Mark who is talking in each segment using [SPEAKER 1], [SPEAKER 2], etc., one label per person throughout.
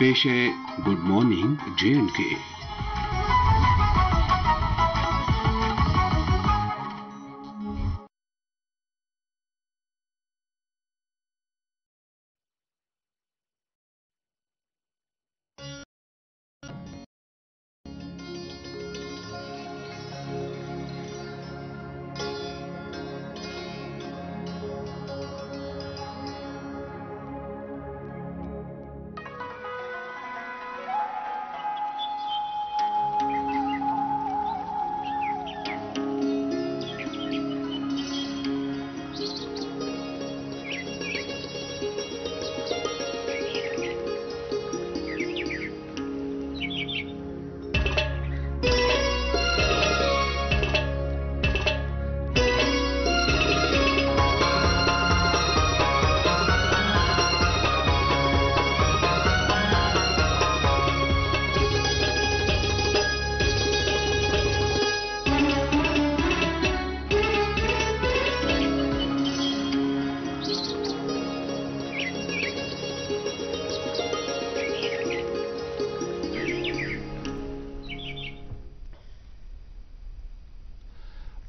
[SPEAKER 1] पेश है good morning J&K।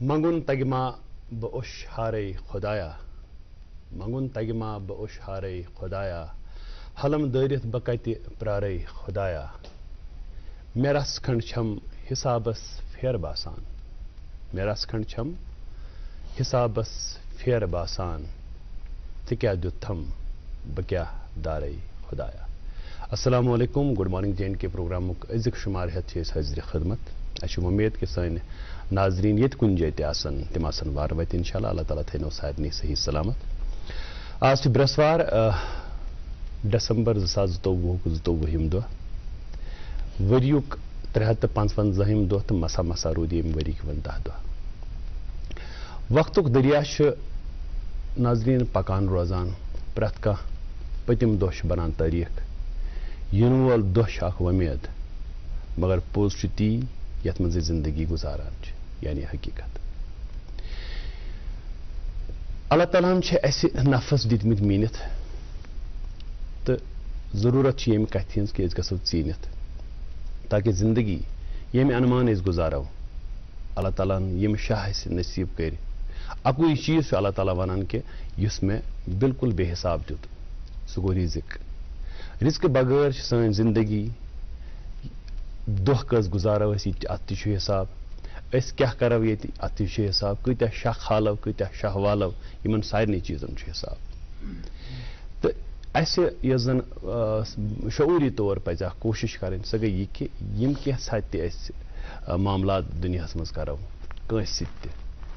[SPEAKER 2] मंगुन तगमा बउश हारे खुदाया, मंगुन तगमा बउश हारे खुदाया, हलम दरित बकति प्रारे खुदाया, मेरस खंड छम हिसाबस फेर बासान, मेरस खंड छम हिसाबस फेर बासान, तिक्या जुत्थम बक्या दारे खुदाया। अस्सलामु अलैकुम, गुड मॉर्निंग J&K प्रोग्राम अजिक शुमार है हाजिर खदमत। अच्छी उम्मीद कि सन नाजरीन ये कुन जाए तम आसन वार वत इंशाल्लाह अल्लाह ताला थो सारे सही सलामत। आज बृहस्वार दिसंबर 2022 दह वरियुक 355 दह तो मसा मसा रूद यम वरिक वन 10 दह। वक्तुक दरिया नाजरीन पकान रोजान, प्रत कह पतिम दह बनान तारीख, इन वोल दह अख वमेद, मगर पोज ती यथ मज जिंदगी गुजारान, यानी हकीकत। अल्लाह ताला ऐसे नफस दितमित मीनित तो जरूरत यम कथ हज कि गो चीनित, ताकि जिंदगी यम अनमान गुजारो अल्लाह ताला यम शाह नसीब कर। अकुई चीज अल्लाह ताला वनान कि युस में बिल्कुल बेहिसाब दुत, सह गो रिजिक। रिस्क बगैर सन जिंदगी दह कस गुजारो अत हिसाब, क्या करो ये अत हिसाब, कत्या शह खालो कत्या शह वालो, इन सारे चीजन हिसाब। तो यह जन शऊरी तौर पज कोशिश करें सह गई कि यम क्या मामला दुनिया मज करो कंस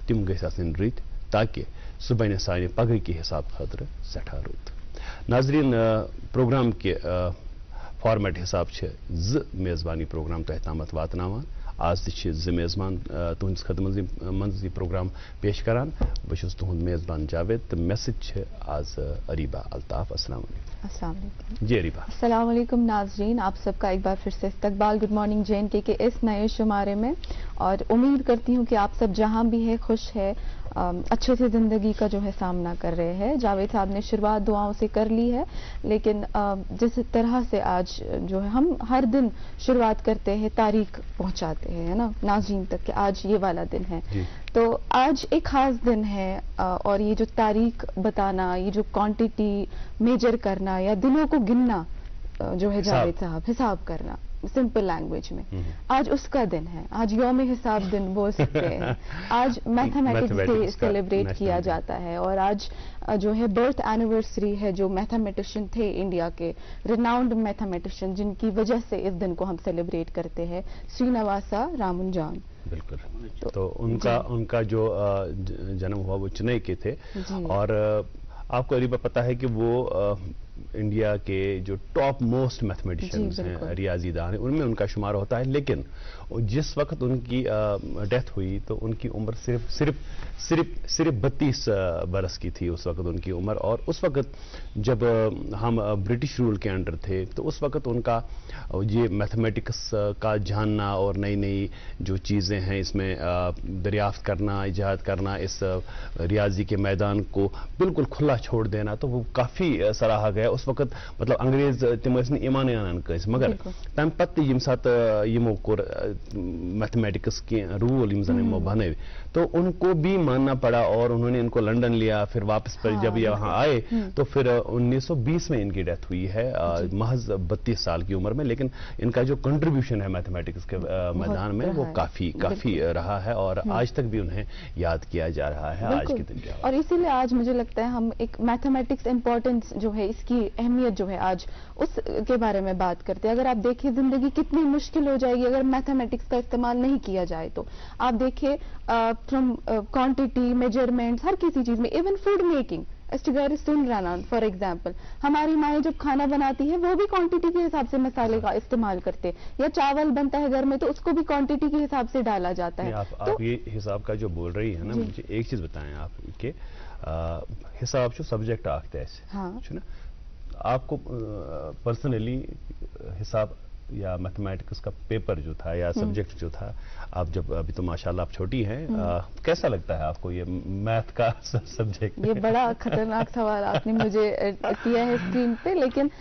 [SPEAKER 2] तम गन रत, ताकि सह बन सान पगह के हिसाब खतर सठा रुत। नाजरीन प्रोग्राम के फॉर्मेट हिसाब ज मेज़बानी प्रोग्राम तह तामत वातनावान। आज ज मेज़बान तुहस खदमत मज प्रोग्राम पेश करान। बस तुहद मेज़बान जावेद तो मे सत आज अरीबा अल्ताफ। अस्सलाम वालेकुम जी अरीबा।
[SPEAKER 3] अस्सलाम वालेकुम नाजरीन, आप सबका एक बार फिर से इस्तकबाल गुड मॉर्निंग J&K के इस नए शुमारे में, और उम्मीद करती हूँ कि आप सब जहाँ भी है खुश है, अच्छे से ज़िंदगी का जो है सामना कर रहे हैं। जावेद साहब ने शुरुआत दुआओं से कर ली है, लेकिन जिस तरह से आज जो है हम हर दिन शुरुआत करते हैं तारीख पहुंचाते हैं, है ना, नाज़रीन तक कि आज ये वाला दिन है, तो आज एक खास दिन है। और ये जो तारीख बताना, ये जो क्वांटिटी मेजर करना या दिनों को गिनना जो है जावेद साहब, हिसाब करना सिंपल लैंग्वेज में, आज उसका दिन है। आज यौम हिसाब दिन बोल सकते हैं। आज मैथमेटिक्स डे सेलिब्रेट किया जाता है, और आज जो है बर्थ एनिवर्सरी है जो मैथमेटिशियन थे इंडिया के, रिनाउंड मैथमेटिशियन, जिनकी वजह से इस दिन को हम सेलिब्रेट करते हैं, श्रीनिवासा रामानुजन।
[SPEAKER 2] बिल्कुल। तो उनका जो जन्म हुआ वो चेन्नई के थे, और आपको अरीबा पता है कि वो इंडिया के जो टॉप मोस्ट मैथमेटिशियंस हैं, रियाजीदान हैं, उनमें उनका शुमार होता है। लेकिन जिस वक्त उनकी डेथ हुई तो उनकी उम्र सिर्फ 32 बरस की थी उस वक्त उनकी उम्र। और उस वक्त जब हम ब्रिटिश रूल के अंडर थे तो उस वक्त उनका ये मैथमेटिक्स का जानना और नई नई जो चीज़ें हैं इसमें दरियाफ्त करना, इजाद करना, इस रियाजी के मैदान को बिल्कुल खुला छोड़ देना, तो वो काफ़ी सराहा गया। उस वक्त मतलब अंग्रेज तम ईमान आनान कस मगर तम पत्त यम सात यमो कोर मैथमेटिक्स के रूल यम जन बन तो उनको भी मानना पड़ा और उन्होंने इनको लंदन लिया फिर वापस पर जब यहाँ आए तो फिर 1920 में इनकी डेथ हुई है महज 32 साल की उम्र में, लेकिन इनका जो कंट्रीब्यूशन है मैथमेटिक्स के मैदान में वो काफी रहा है और आज तक भी उन्हें याद किया जा रहा है आज के दिन।
[SPEAKER 3] और इसीलिए आज मुझे लगता है हम एक मैथमेटिक्स इंपॉर्टेंस जो है, इसकी अहमियत जो है आज उसके बारे में बात करते हैं। अगर आप देखिए जिंदगी कितनी मुश्किल हो जाएगी अगर मैथमेटिक्स का इस्तेमाल नहीं किया जाए तो। आप देखिए फ्रॉम क्वांटिटी मेजरमेंट्स हर किसी चीज में, इवन फूड मेकिंग सुन रहा फॉर एग्जाम्पल हमारी माएँ जब खाना बनाती है वो भी क्वांटिटी के हिसाब से मसाले का इस्तेमाल करते, या चावल बनता है घर में तो उसको भी क्वांटिटी के हिसाब से डाला जाता है।
[SPEAKER 2] आप ये हिसाब का जो बोल रही है ना, मुझे एक चीज बताएं आप कि हिसाब जो सब्जेक्ट आखते हैं ना, आपको पर्सनली हिसाब या मैथमेटिक्स का पेपर जो था या सब्जेक्ट जो था, आप जब अभी तो माशाल्लाह आप छोटी हैं, कैसा लगता है आपको ये मैथ का सब्जेक्ट?
[SPEAKER 3] ये बड़ा खतरनाक सवाल आपने मुझे किया है स्क्रीन पे, लेकिन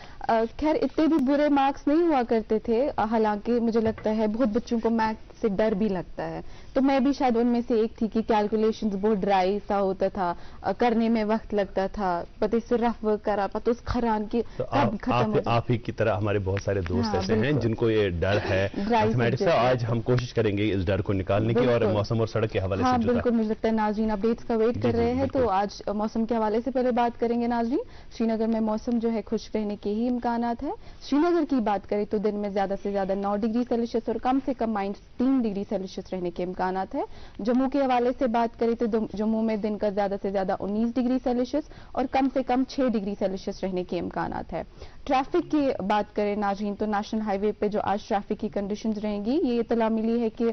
[SPEAKER 3] खैर इतने भी बुरे मार्क्स नहीं हुआ करते थे। हालांकि मुझे लगता है बहुत बच्चों को मैथ से डर भी लगता है, तो मैं भी शायद उनमें से एक थी कि कैलकुलेशंस बहुत ड्राई सा होता था, करने में वक्त लगता था, पते से रफ वर्क करा पता उस खरान की
[SPEAKER 2] तो आप ही की तरह हमारे बहुत सारे दोस्त ऐसे हैं जिनको ये डर है मैथमेटिक्स का। आज हम कोशिश करेंगे इस डर को निकालने की और मौसम और सड़क के हवाले से।
[SPEAKER 3] बिल्कुल, मुझे लगता है नाज़रीन अपडेट्स का वेट कर रहे हैं, तो आज मौसम के हवाले से पहले बात करेंगे नाज़रीन। श्रीनगर में मौसम जो है खुश्क रहने के ही इम्कानात है। श्रीनगर की बात करें तो दिन में ज्यादा से ज्यादा 9 डिग्री सेल्सियस और कम से कम -3 डिग्री सेल्सियस रहने के इम्कानात है। जम्मू के हवाले से बात करें तो जम्मू में दिन का ज्यादा से ज्यादा 19 डिग्री सेल्सियस और कम से कम 6 डिग्री सेल्सियस रहने के इम्कानात है। ट्रैफिक की बात करें नाज़रीन तो नेशनल हाईवे पे जो आज ट्रैफिक की कंडीशंस रहेंगी, ये इतला मिली है कि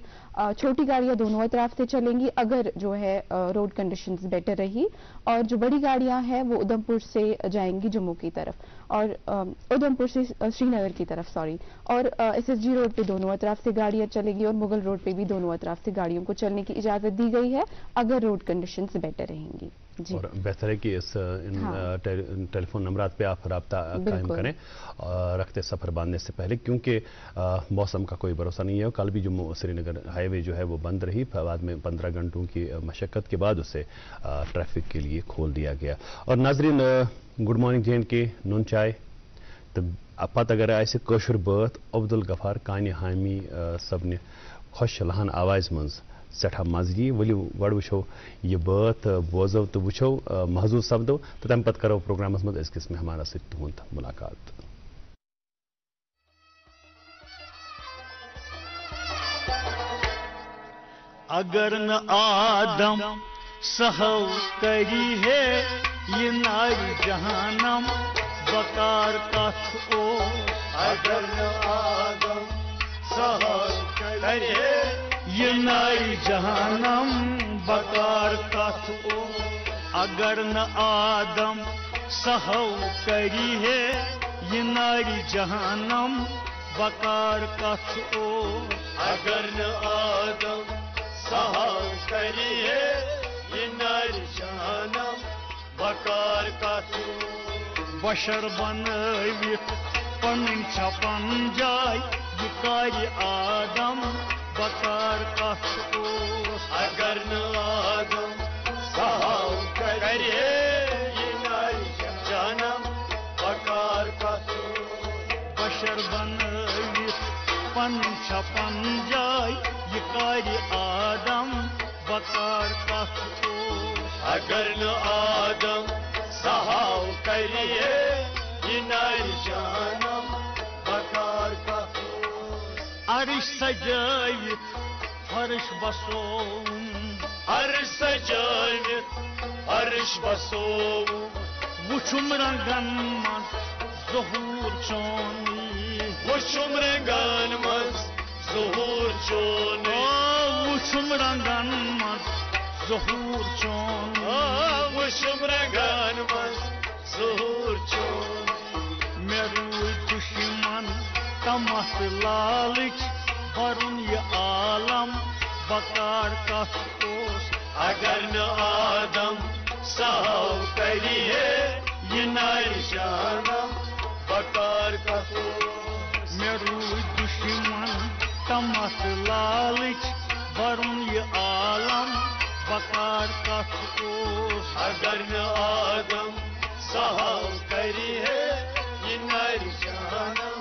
[SPEAKER 3] छोटी गाड़ियां दोनों अतराफ से चलेंगी अगर जो है रोड कंडीशंस बेटर रही, और जो बड़ी गाड़ियां हैं वो उधमपुर से जाएंगी जम्मू की तरफ और उधमपुर से श्रीनगर की तरफ सॉरी, और SSG रोड पे दोनों अतराफ से गाड़ियां चलेगी और मुगल रोड पे भी दोनों अतराफ से गाड़ियों को चलने की इजाजत दी गई है अगर रोड कंडीशंस बेटर रहेंगी।
[SPEAKER 2] और बेहतर है कि इस टेलीफोन नंबरात पे आप रब्ता कायम करें रखते सफर बांधने से पहले, क्योंकि मौसम का कोई भरोसा नहीं है। कल भी जम्मू श्रीनगर हाईवे जो है वो बंद रही, बाद में 15 घंटों की मशक्कत के बाद उसे ट्रैफिक के लिए खोल दिया गया। और नाजरीन गुड मॉर्निंग JNK नून चाय तो पत अगर आए कशुर बात अब्दुल गफार कानि हामी सबने खुश लहन आवाज़ मज सठा मजगी वलियो गड वुछो यह बात बोजो तो वुछो महजूज सपदो तो तम पत करो प्रोग्रामस मज अजकिस मेहमान से तुहंद मुलाकात।
[SPEAKER 4] अगर न आदम सहौ करी है ये नारी जहानम बकार कथ ओ। अगर न आदम सहौ करी है ये नारी जहानम बकार कथ ओ। अगर न आदम सहौ करी है ये नारी जहानम बकार कथ ओ। अगर न आदम सहौ करी है ये नारी जहानम बकार कथ ओ। बशर बनवित पन छपन जाय ये कारी आदम बकार कथ ओ। अगर न आदम सहौ करी ये नारी जहानम बकार कथ ओ। बशर बनवित पन छपन जाय ये कारी आदम बकार कथ ओ। अगर न आदम सहौ करी ये नारी जहानम बकार कथ ओ। अर्श सजावित फर्श बसोम अर्श सजावित फर्श बसोम वुछुम रंगन मज ज़हूर चोनी। वुछुम रंगन मज ज़हूर चोनी। वुछुम रंगन मज ज़हूर चोनी। वुछुम रंगन मज ज़हूर चोनी। मे रूय दुश्मन तमस लालच भरुन ये आलम बकार कथ ओस। अगर न आदम सहौ करी है ये नारि जानम बकार कथोस मे रूद दुश्मन तमस लालच बरुन ये आलम बकार कथोस अगर न आदम सहाव करी है ये नारि जानम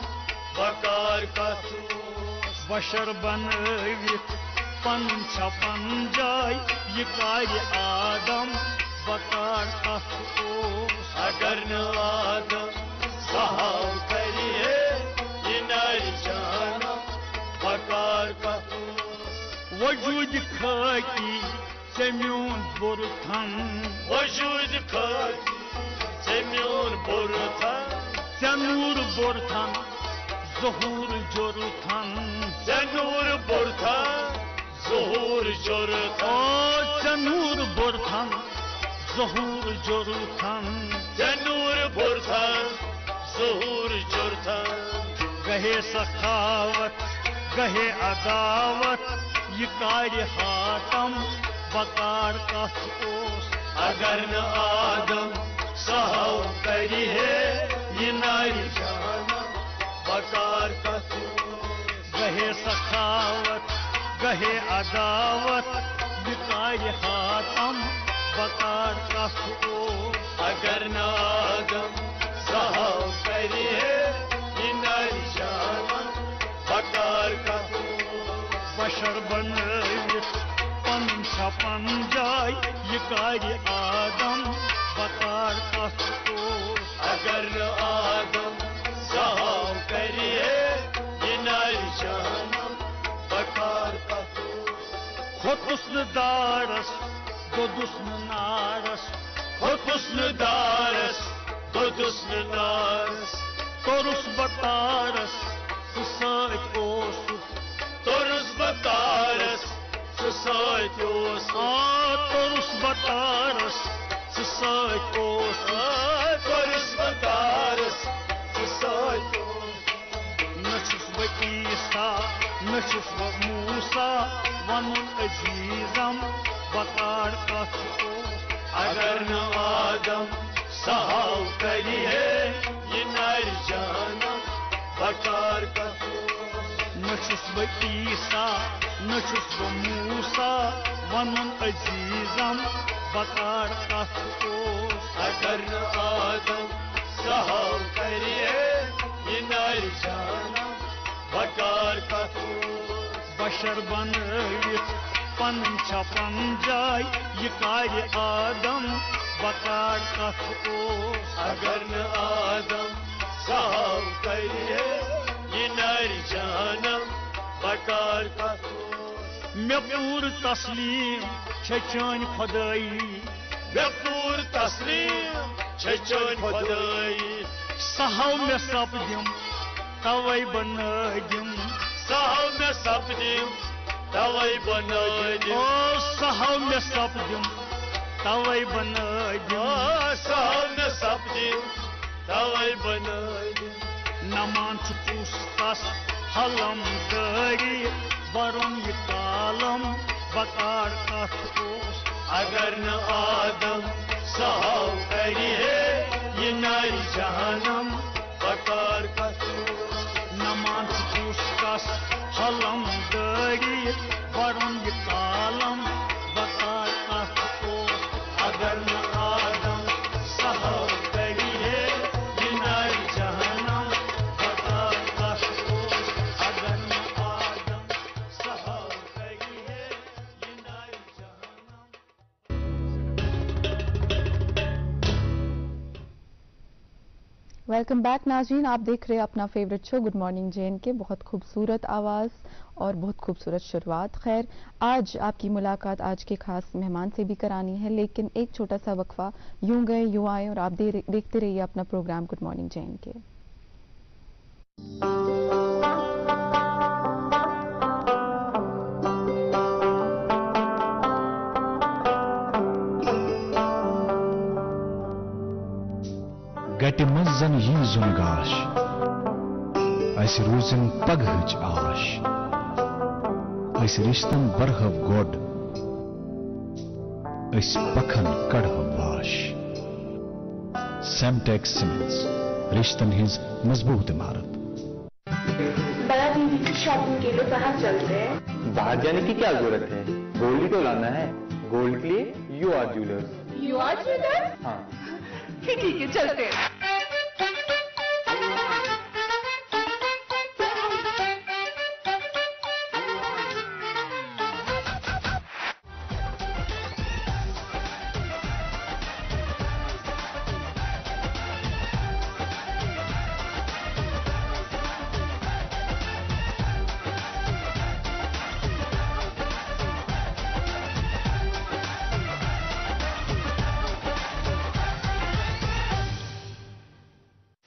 [SPEAKER 4] बकार कथोस बशर बनवित पन छपन जाय ये कार्य आदम बकार कथोस अगर न आदम सहाव करी है ये नारि जानम बकार कथोस वजूद खाकी सेम्यून बुरथन वजूद खाकी सेम्यून बुरथन सेनूर बुरथन ज़हूर जुरथन सेनूर बुरथन ज़हूर जुरथन सेनूर बुरथन ज़हूर जुरथन सेनूर बुरथन ज़हूर जुरथन गहे सखावत गहे अदावत ये कार्य हातम बकार कथोस अगर न आदम सहाव करी है ये नारि जानम बकार कथोस गहे सखावत गहे अदावत ये कार्य हातम बकार कथोस अगर न आदम सहाव करी है ये नारि जानम बकार कथोस बशर बनवित पन छपन जाय ये कार्य आदम बकार कथोस अगर न आदम सहाव करी है ये नारि जानम बकार कथोस खुदुस्न दारस दोदुस्न नारस खुदुस्न दारस दोदुस्न नारस तोरुस बतारस सुसाइत ओसुस तोरुस बतारस सुसाइत ओसुस तोरुस बतारस सुसाइत ओसुस तोरुस बतारस सुसाइत ओसुस नछुस व ईसा नछुस व मूसा वनुन अजीजम बकार कथोस अगर न आदम सहाव करी है ये नारि जानम बकार कथोस नछुस व ईसा नछुस व मूसा वनुन अजीजम बकार कथोस अगर न आदम सहाव करी है ये नारि जानम बकार कथोस बशर बनवित पन छपन जाय ये कार्य आदम बकार कथोस अगर न आदम सहाव करी है ये नारि जानम बकार कथोस मे पूर तस्लीम छान खुदाई मे पूर तस्लीम छान खुदाई सहाव मे सपदिम तवै बनदिम सहाव मे सपदिम तवै बनदिम सहाव मे सपदिम तवै बनदिम सहाव मे सपदिम तवै बनदिम नमान पुस्तस हलम करी बरुन ये कालम बकार कथोस अगर न आदम सहाव करी है ये नारि जानम बकार कथोस नमान पुस्तस हलम करी बरुन ये कालम बकार कथोस अगर न आदम सहाव करी है ये नारि जानम बकार कथोस अगर न आदम सहाव करी है ये नारि जानम।
[SPEAKER 3] वेलकम बैक नाज़रीन, आप देख रहे हैं अपना favourite show good morning JNK। बहुत खूबसूरत आवाज़ और बहुत खूबसूरत शुरुआत। खैर, आज आपकी मुलाकात आज के खास मेहमान से भी करानी है, लेकिन एक छोटा सा वक्फा, यूं गए यूं आए, और आप देखते रहिए अपना प्रोग्राम गुड मॉर्निंग JNK।
[SPEAKER 5] गटि मंजन यीजुन गाश अस रूजन पगहच आश अस रिश्तन बरहव गोड अस पखन कड़हव वाश सेमटेक सीमेंट्स, रिश्तन हिंज मजबूत इमारत।
[SPEAKER 6] बड़ा दीदी की शॉपिंग के लिए कहाँ चलते हैं?
[SPEAKER 7] बाहर जाने की क्या जरूरत है, गोल्ड ही तो लाना है। गोल्ड के लिए you are jewellers.
[SPEAKER 6] You are jewellers?
[SPEAKER 7] हाँ
[SPEAKER 6] ठीक है, चलते हैं।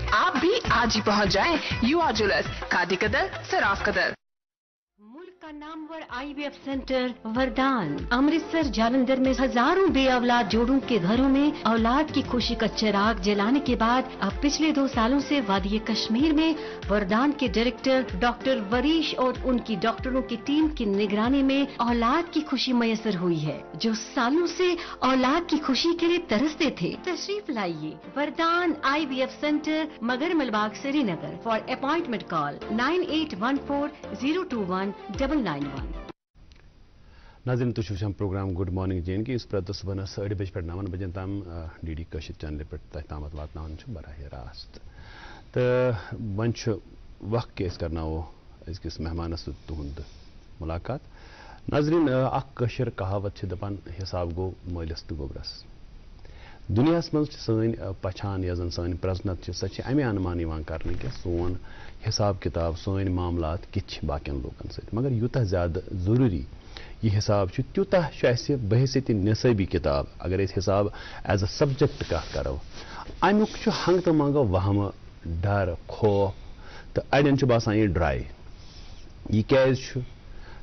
[SPEAKER 8] आप भी आज ही पहुंच जाएं यू आर ज्वेलर्स, खादी कदर, सराफ कदर।
[SPEAKER 9] मुल्क का नामवर IVF सेंटर वरदान अमृतसर जालंधर में हजारों बे औलाद जोड़ों के घरों में औलाद की खुशी का चिराग जलाने के बाद अब पिछले 2 सालों से वादी कश्मीर में वरदान के डायरेक्टर डॉक्टर वरीश और उनकी डॉक्टरों की टीम की निगरानी में औलाद की खुशी मयसर हुई है। जो सालों से औलाद की खुशी के लिए तरसते थे, तशरीफ लाइए वरदान IVF centre, Magar Malbagh, Srinagar. For appointment call 9814-021-991।
[SPEAKER 2] नाज़रीन तुम वुचान प्रोग्राम गुड मॉर्निंग JNK इस प्रत सुबह 8:30 बजे पे 9 बजे तम DD कशिर चैनल पे तम वातान बराह रास्त तो वन वक्त के करना अकिस मेहमान तुंद मुलाकात। नाज़रीन अशर कहावत दपान हिसाब गो मलिस तो गोबरस। दुनिया मज सन पछान या जन सन प्रजनत सह अमे अनुमान कर कि सोन हिसाब किताब सन मामलात किछ बाकियन लोकन सत, मगर यूता ज्यादा जरूरी यह हिसाब त्यूता बहसीत निसबी किताब। अगर हिसाब एज अ सब्जेक्ट कह करो अमुक हंग तो मंग वहम डर खौफ तो अड़न बसान यह ड्राई यह क्या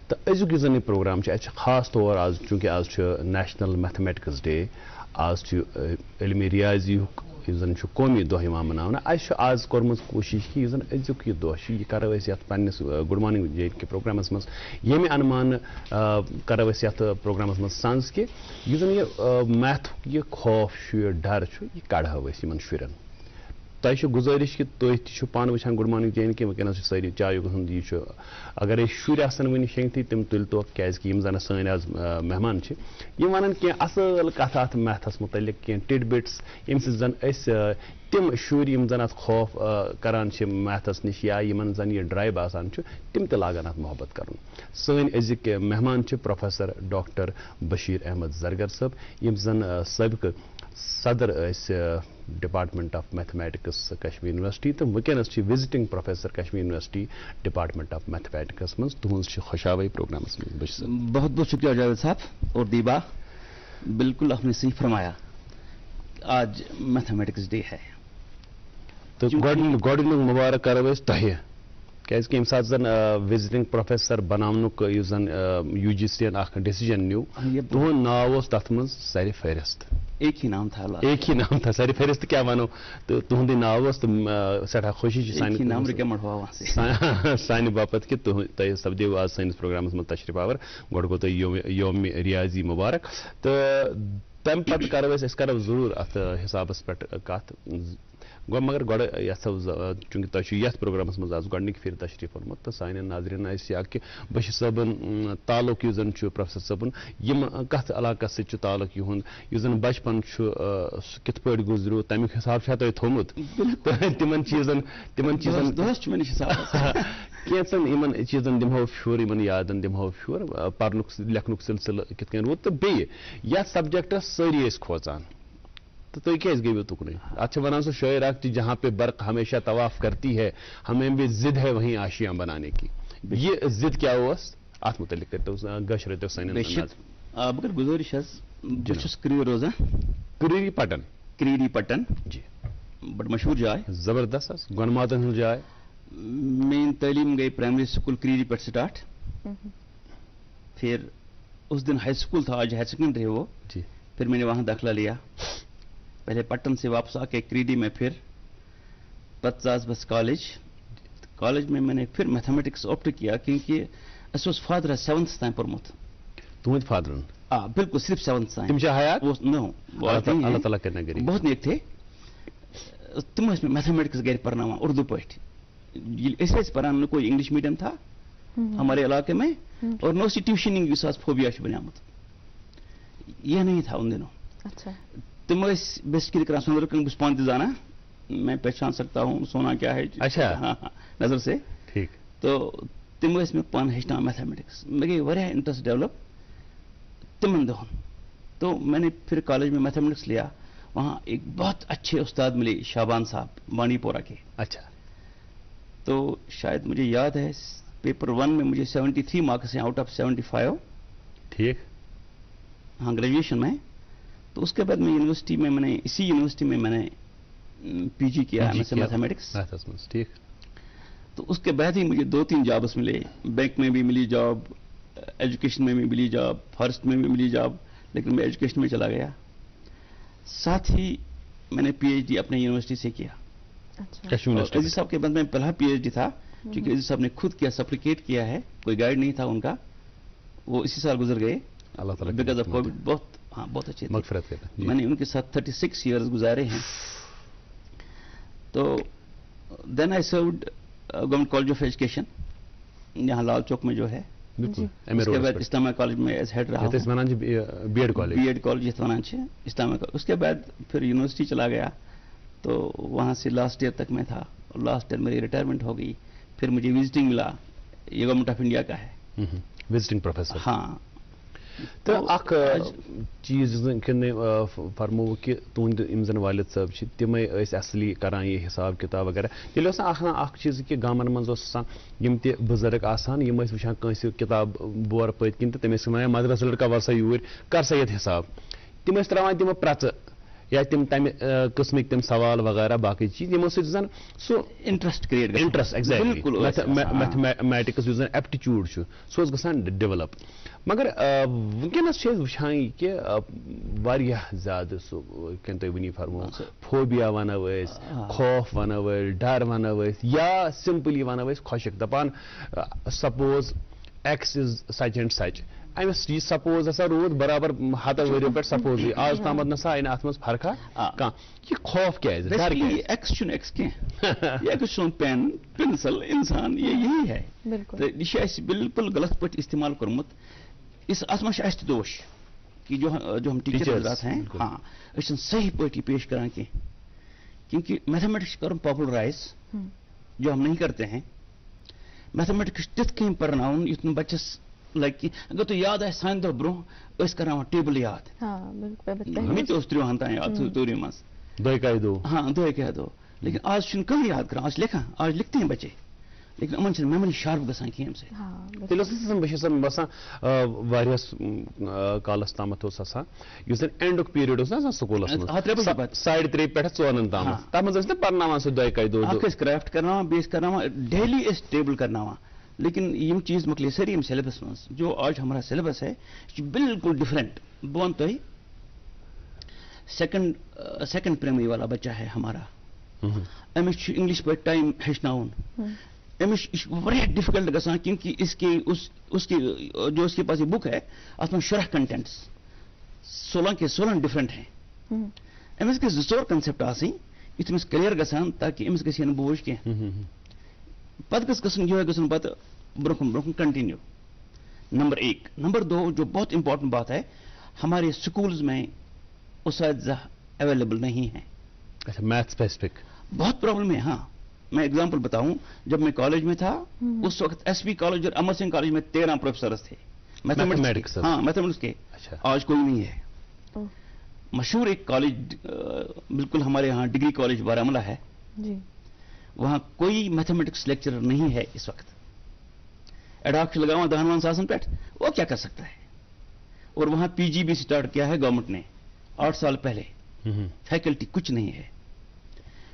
[SPEAKER 2] तो अजुक यह प्रोग्राम खास तौर आज चूंकि आज नेशनल मैथमेटिक्स डे, आज इल्मी रियाजी कौमी दह मना आज कर्म कोशिश कि अजुक यह दह करो पन्निस गुड मॉर्निंग JNK प्रोग्रामस मज ये अनुमान करो प्रोग्रामस मज सांस कि यह मैथ यह खौफ डर यह कड़ो शुरन। तुम गुजारिश कि तुम पान वुचान गुड मॉर्निंग JNK वनस सारी चाय यह अगर शुर वन शेंगती तम तुल तो क्या जन सन आज मेहमान वन कह असल कथ अत मैथस मुतलिक कह टिडबिट्स यम जन तम शुर जन खौफ करान मैथस नश या जन यह ड्राई बसान तम तगन अत मोहब्बत कर। सन अजिक मेहमान प्रोफेसर डॉक्टर बशीर अहमद जरगर साहब यम जन सबक सदर department of mathematics Kashmir university तो वनस visiting professor Kashmir university department of mathematics मज तुज खुशावी प्रोग्राम
[SPEAKER 10] बहुत बहुत शुक्रिया जावेद साहब और दीबा, बिल्कुल आपने सही फरमाया, आज मैथमेटिक्स डे है।
[SPEAKER 2] तो गोड मुबारक करो तह क्या जन विजिटिंग प्रोफेसर बनानुक जन UGC डिसीजन न्यू तुहद नाव तथ मज सर फहरिस्त
[SPEAKER 10] एक ही नाम
[SPEAKER 2] था सर फहरिस्त क्या वनो तो तुहद नाव तो सठा खुशी सान बापत कि तुम सपदे आज सैनिस प्रोग्रामस मज तशरीफ आवर गोड गो योम रियाजी मुबारक। तो तम पत करो जरूर अत हिसाबस पे कत गो मगर गोड़ चूंकि तुम प्रोग्रामस मज आज गोडनिक फिर तशरीफ ओनमुत तो सान नाजरीन कि बशीर साहबन ताल्लुक जन प्रोफेसर साहबन यम कत इलाकस सत ताल्लुक यह बचपन कित पे गुजरो तमिक हिसाब तुम थोमुत तिमन चीजन कैंचन चीजन दिमो फ्योर इन यादन दिमो फ्योर पर्नुक लेखनुक सिलसिल कित रूद तो बे सब्जेक्टस सारी खोचान तो तुम क्या गई तुकन अच्छा वन सो शायर अख जहाँ पे बर्क हमेशा तवाफ करती है हमें भी जिद है वहीं आशियाँ बनाने की। ये जिद क्या अत मुतलिक गश रतो सन
[SPEAKER 10] मगर गुजारिश बहुत रोजान
[SPEAKER 2] क्रीरी पटन जी
[SPEAKER 10] बड़ मशहूर जाए
[SPEAKER 2] जबरदस्त गनमातन जाए।
[SPEAKER 10] मेरी तालीम गई प्राइमरी स्कूल क्रीरी पर स्टार्ट, फिर उस दिन हाई स्कूल था, आज हाई सेकेंडरी है वो जी। फिर मैंने वहाँ दाखिला लिया, पहले पटन से वापस आके क्रीडी में फिर 50 बस कॉलेज में मैंने फिर मैथमेटिक्स ऑप्ट किया क्योंकि अस फादर 7th ताम पोर्मुत।
[SPEAKER 2] तुम फादर
[SPEAKER 10] बिल्कुल सिर्फ 7th ताम
[SPEAKER 2] हयात
[SPEAKER 10] बहुत नेक थे। تم میتھمیٹکس گھر پرناوا اردو پہ پران کوئی انگلش میڈیم تھا ہمارے علاقے میں اور نو سی ٹیوشننگ فوبیا بنیامت یہ نہیں تھا ان دنوں. تم بیسکلی کران سندر کنگ بس پان زانا میں پہچان سکتا ہوں سونا کیا ہے
[SPEAKER 2] اچھا
[SPEAKER 10] نظر سے
[SPEAKER 2] ٹھیک.
[SPEAKER 10] تو تم میں پان ہچنا میتھمیٹکس میں گئی واریاہ انٹرسٹ ڈیولپ تمن دہن. تو میں نے پھر کالج میں میتھمیٹکس لیا. وہاں ایک بہت اچھے استاد ملے شابان صاحب بانڈی پورہ کے.
[SPEAKER 2] اچھا.
[SPEAKER 10] تو شاید مجھے یاد ہے پیپر 1 میں مجھے 73 مارکس ہیں آؤٹ آف 75.
[SPEAKER 2] ٹھیک.
[SPEAKER 10] ہاں گریجویشن میں. تو اس کے بعد میں یونیورسٹی میں اسی یونیورسٹی میں میں نے پی جی کیا میتھمیٹکس.
[SPEAKER 2] ٹھیک.
[SPEAKER 10] تو اس کے بعد ہی مجھے 2-3 جابس ملے. بینک میں بھی ملی جاب, ایجوکیشن میں بھی ملی جاب, فارسٹ میں بھی ملی جاب, لیکن میں ایجوکیشن میں چلا گیا. ساتھ ہی میں نے پی ایچ ڈی اپنے یونیورسٹی سے کیا. عزیز صاحب کے بعد میں پہلا پی ایچ ڈی تھا کیونکہ عزیز صاحب نے خود کیا, سپلیکیٹ کیا ہے, کوئی گائیڈ نہیں تھا ان کا. وہ اسی سال گزر گئے
[SPEAKER 2] اللہ تعالیٰ
[SPEAKER 10] بیکاز آف کووڈ. بہت اچھے
[SPEAKER 2] مغفرت
[SPEAKER 10] تھے. میں نے ان کے ساتھ 36 ایئرز گزارے ہیں. تو then I served government college of education یہاں لال چوک میں جو ہے. اس کے بعد اسلامیہ کالج میں ایز ہیڈ رہا.
[SPEAKER 2] B Ed
[SPEAKER 10] college Islamia. اس کے بعد پھر یونیورسٹی چلا گیا. تو وہاں سے لاسٹ ایئر تک میں تھا. اور لاسٹ ایئر میری ریٹائرمنٹ ہو گئی. پھر مجھے وزٹنگ ملا, یہ گورنمنٹ آف انڈیا کا ہے,
[SPEAKER 2] وزٹنگ پروفیسر.
[SPEAKER 10] ہاں.
[SPEAKER 2] تو اخ چیز فرمو کہ تہد زن والد صاحب تم اصلی کران یہ حساب کتاب وغیرہ. تیل اخ چیز کہ گامن مز یم تہ بزرگ آسان یم وچان کنس کتاب بور پت کن تو تمس ونان مدرسہ لڑکا ورسا یور کر سا یہ حساب. تم تراوان تم پرچ یا تم تمہ قسمک تم سوال وغیرہ باقی چیز یمو سی زن so
[SPEAKER 10] interest create
[SPEAKER 2] interest exactly mathematics yes زن ایپٹیچیوڈ سو گژھان ڈیولپ. مگر ونکس وچان کہ واریاہ زیادہ سو تھی ونی فرمو فوبیا ونو خوف ونو ڈر ونو یا سمپلی ونو خوشک دپان suppose x is such and such. امس یہ سپوز ہسا رود برابر 7 ؤریو پہ سپوز آج تام نسا آئی ات مز فرقہ کھانا. یہ خوف کیا
[SPEAKER 10] ایکس چھ ایکس کی ایکس پین پنسل انسان یہ یہی ہے. یہ بالکل غلط پہ استعمال کورمت. اس ات مجھ تہ دوش کہ جو ہم ٹیچر حضرات ہیں ہاں اس صحیح پہ پیش کران کی. کیونکہ میتھمیٹکس کرن پاپولرائز جو ہم نہیں کرتے ہیں. میتھمیٹکس تت کن پرناؤن یت بچس لگہ اگر تو یاد آئے سان دہ برہ کران ٹیبل یاد ہمیں تہ 3 تان یاد 2 مز
[SPEAKER 2] دو
[SPEAKER 10] ہاں 2 دو. لیکن آج کہیں یاد کران آج لکھان آج لکھتے ہیں بچے لیکن امن میموری شارپ گھان کھین سے.
[SPEAKER 2] تیل باسان کالس تامت آسان اس اینڈک پیریڈ نا سکولس مز 3:30 پہ 4 تام تر مز پرناوان سہ 2 دو
[SPEAKER 10] کرافٹ کرنا بیس کرنا ڈیلی ٹیبل کرنا. لیکن یم چیز مکلے ساری یم سیلیبس مز جو آج ہمارا سیلیبس ہے بالکل ڈفرینٹ. بہ ون تھی سیکنڈ پرائمری والا بچہ ہے ہمارا امس انگلش پہ ٹائم ہچن امس ڈفکلٹ گژھان کیونکہ اس کے پاس یہ بک ہے ات میں 16 کنٹینٹس 16 کے 16 ڈفرینٹ ہیں. امس گھس 2 کنسپٹ آسن یہ تمس کلیئر گژھان تاکہ امس گھس بوجھ کی پتہ گھن یہ گھن پتہ برکن کنٹینیو. نمبر 1. نمبر 2 جو بہت امپورٹنٹ بات ہے ہمارے اسکولز میں اساتذہ اویلیبل نہیں ہیں.
[SPEAKER 2] اچھا میتھ اسپیسیفک
[SPEAKER 10] بہت پرابلم ہے. ہاں میں ایگزامپل بتاؤں جب میں کالج میں تھا اس وقت ایس پی کالج اور امر سنگھ کالج میں 13 پروفیسرز تھے میتھمیٹکس. ہاں میتھمیٹکس کے. آج کوئی نہیں ہے. مشہور ایک کالج بالکل ہمارے یہاں ڈگری کالج بارہمولہ ہے وہاں کوئی میتھمیٹکس لیکچرر نہیں ہے اس وقت. ایڈاک لگاوا 10 ساسن پہ وہ کیا کر سکتا ہے. اور وہاں پی جی بھی سٹارٹ کیا ہے گورنمنٹ نے 8 سال پہلے. فیکلٹی کچھ نہیں ہے.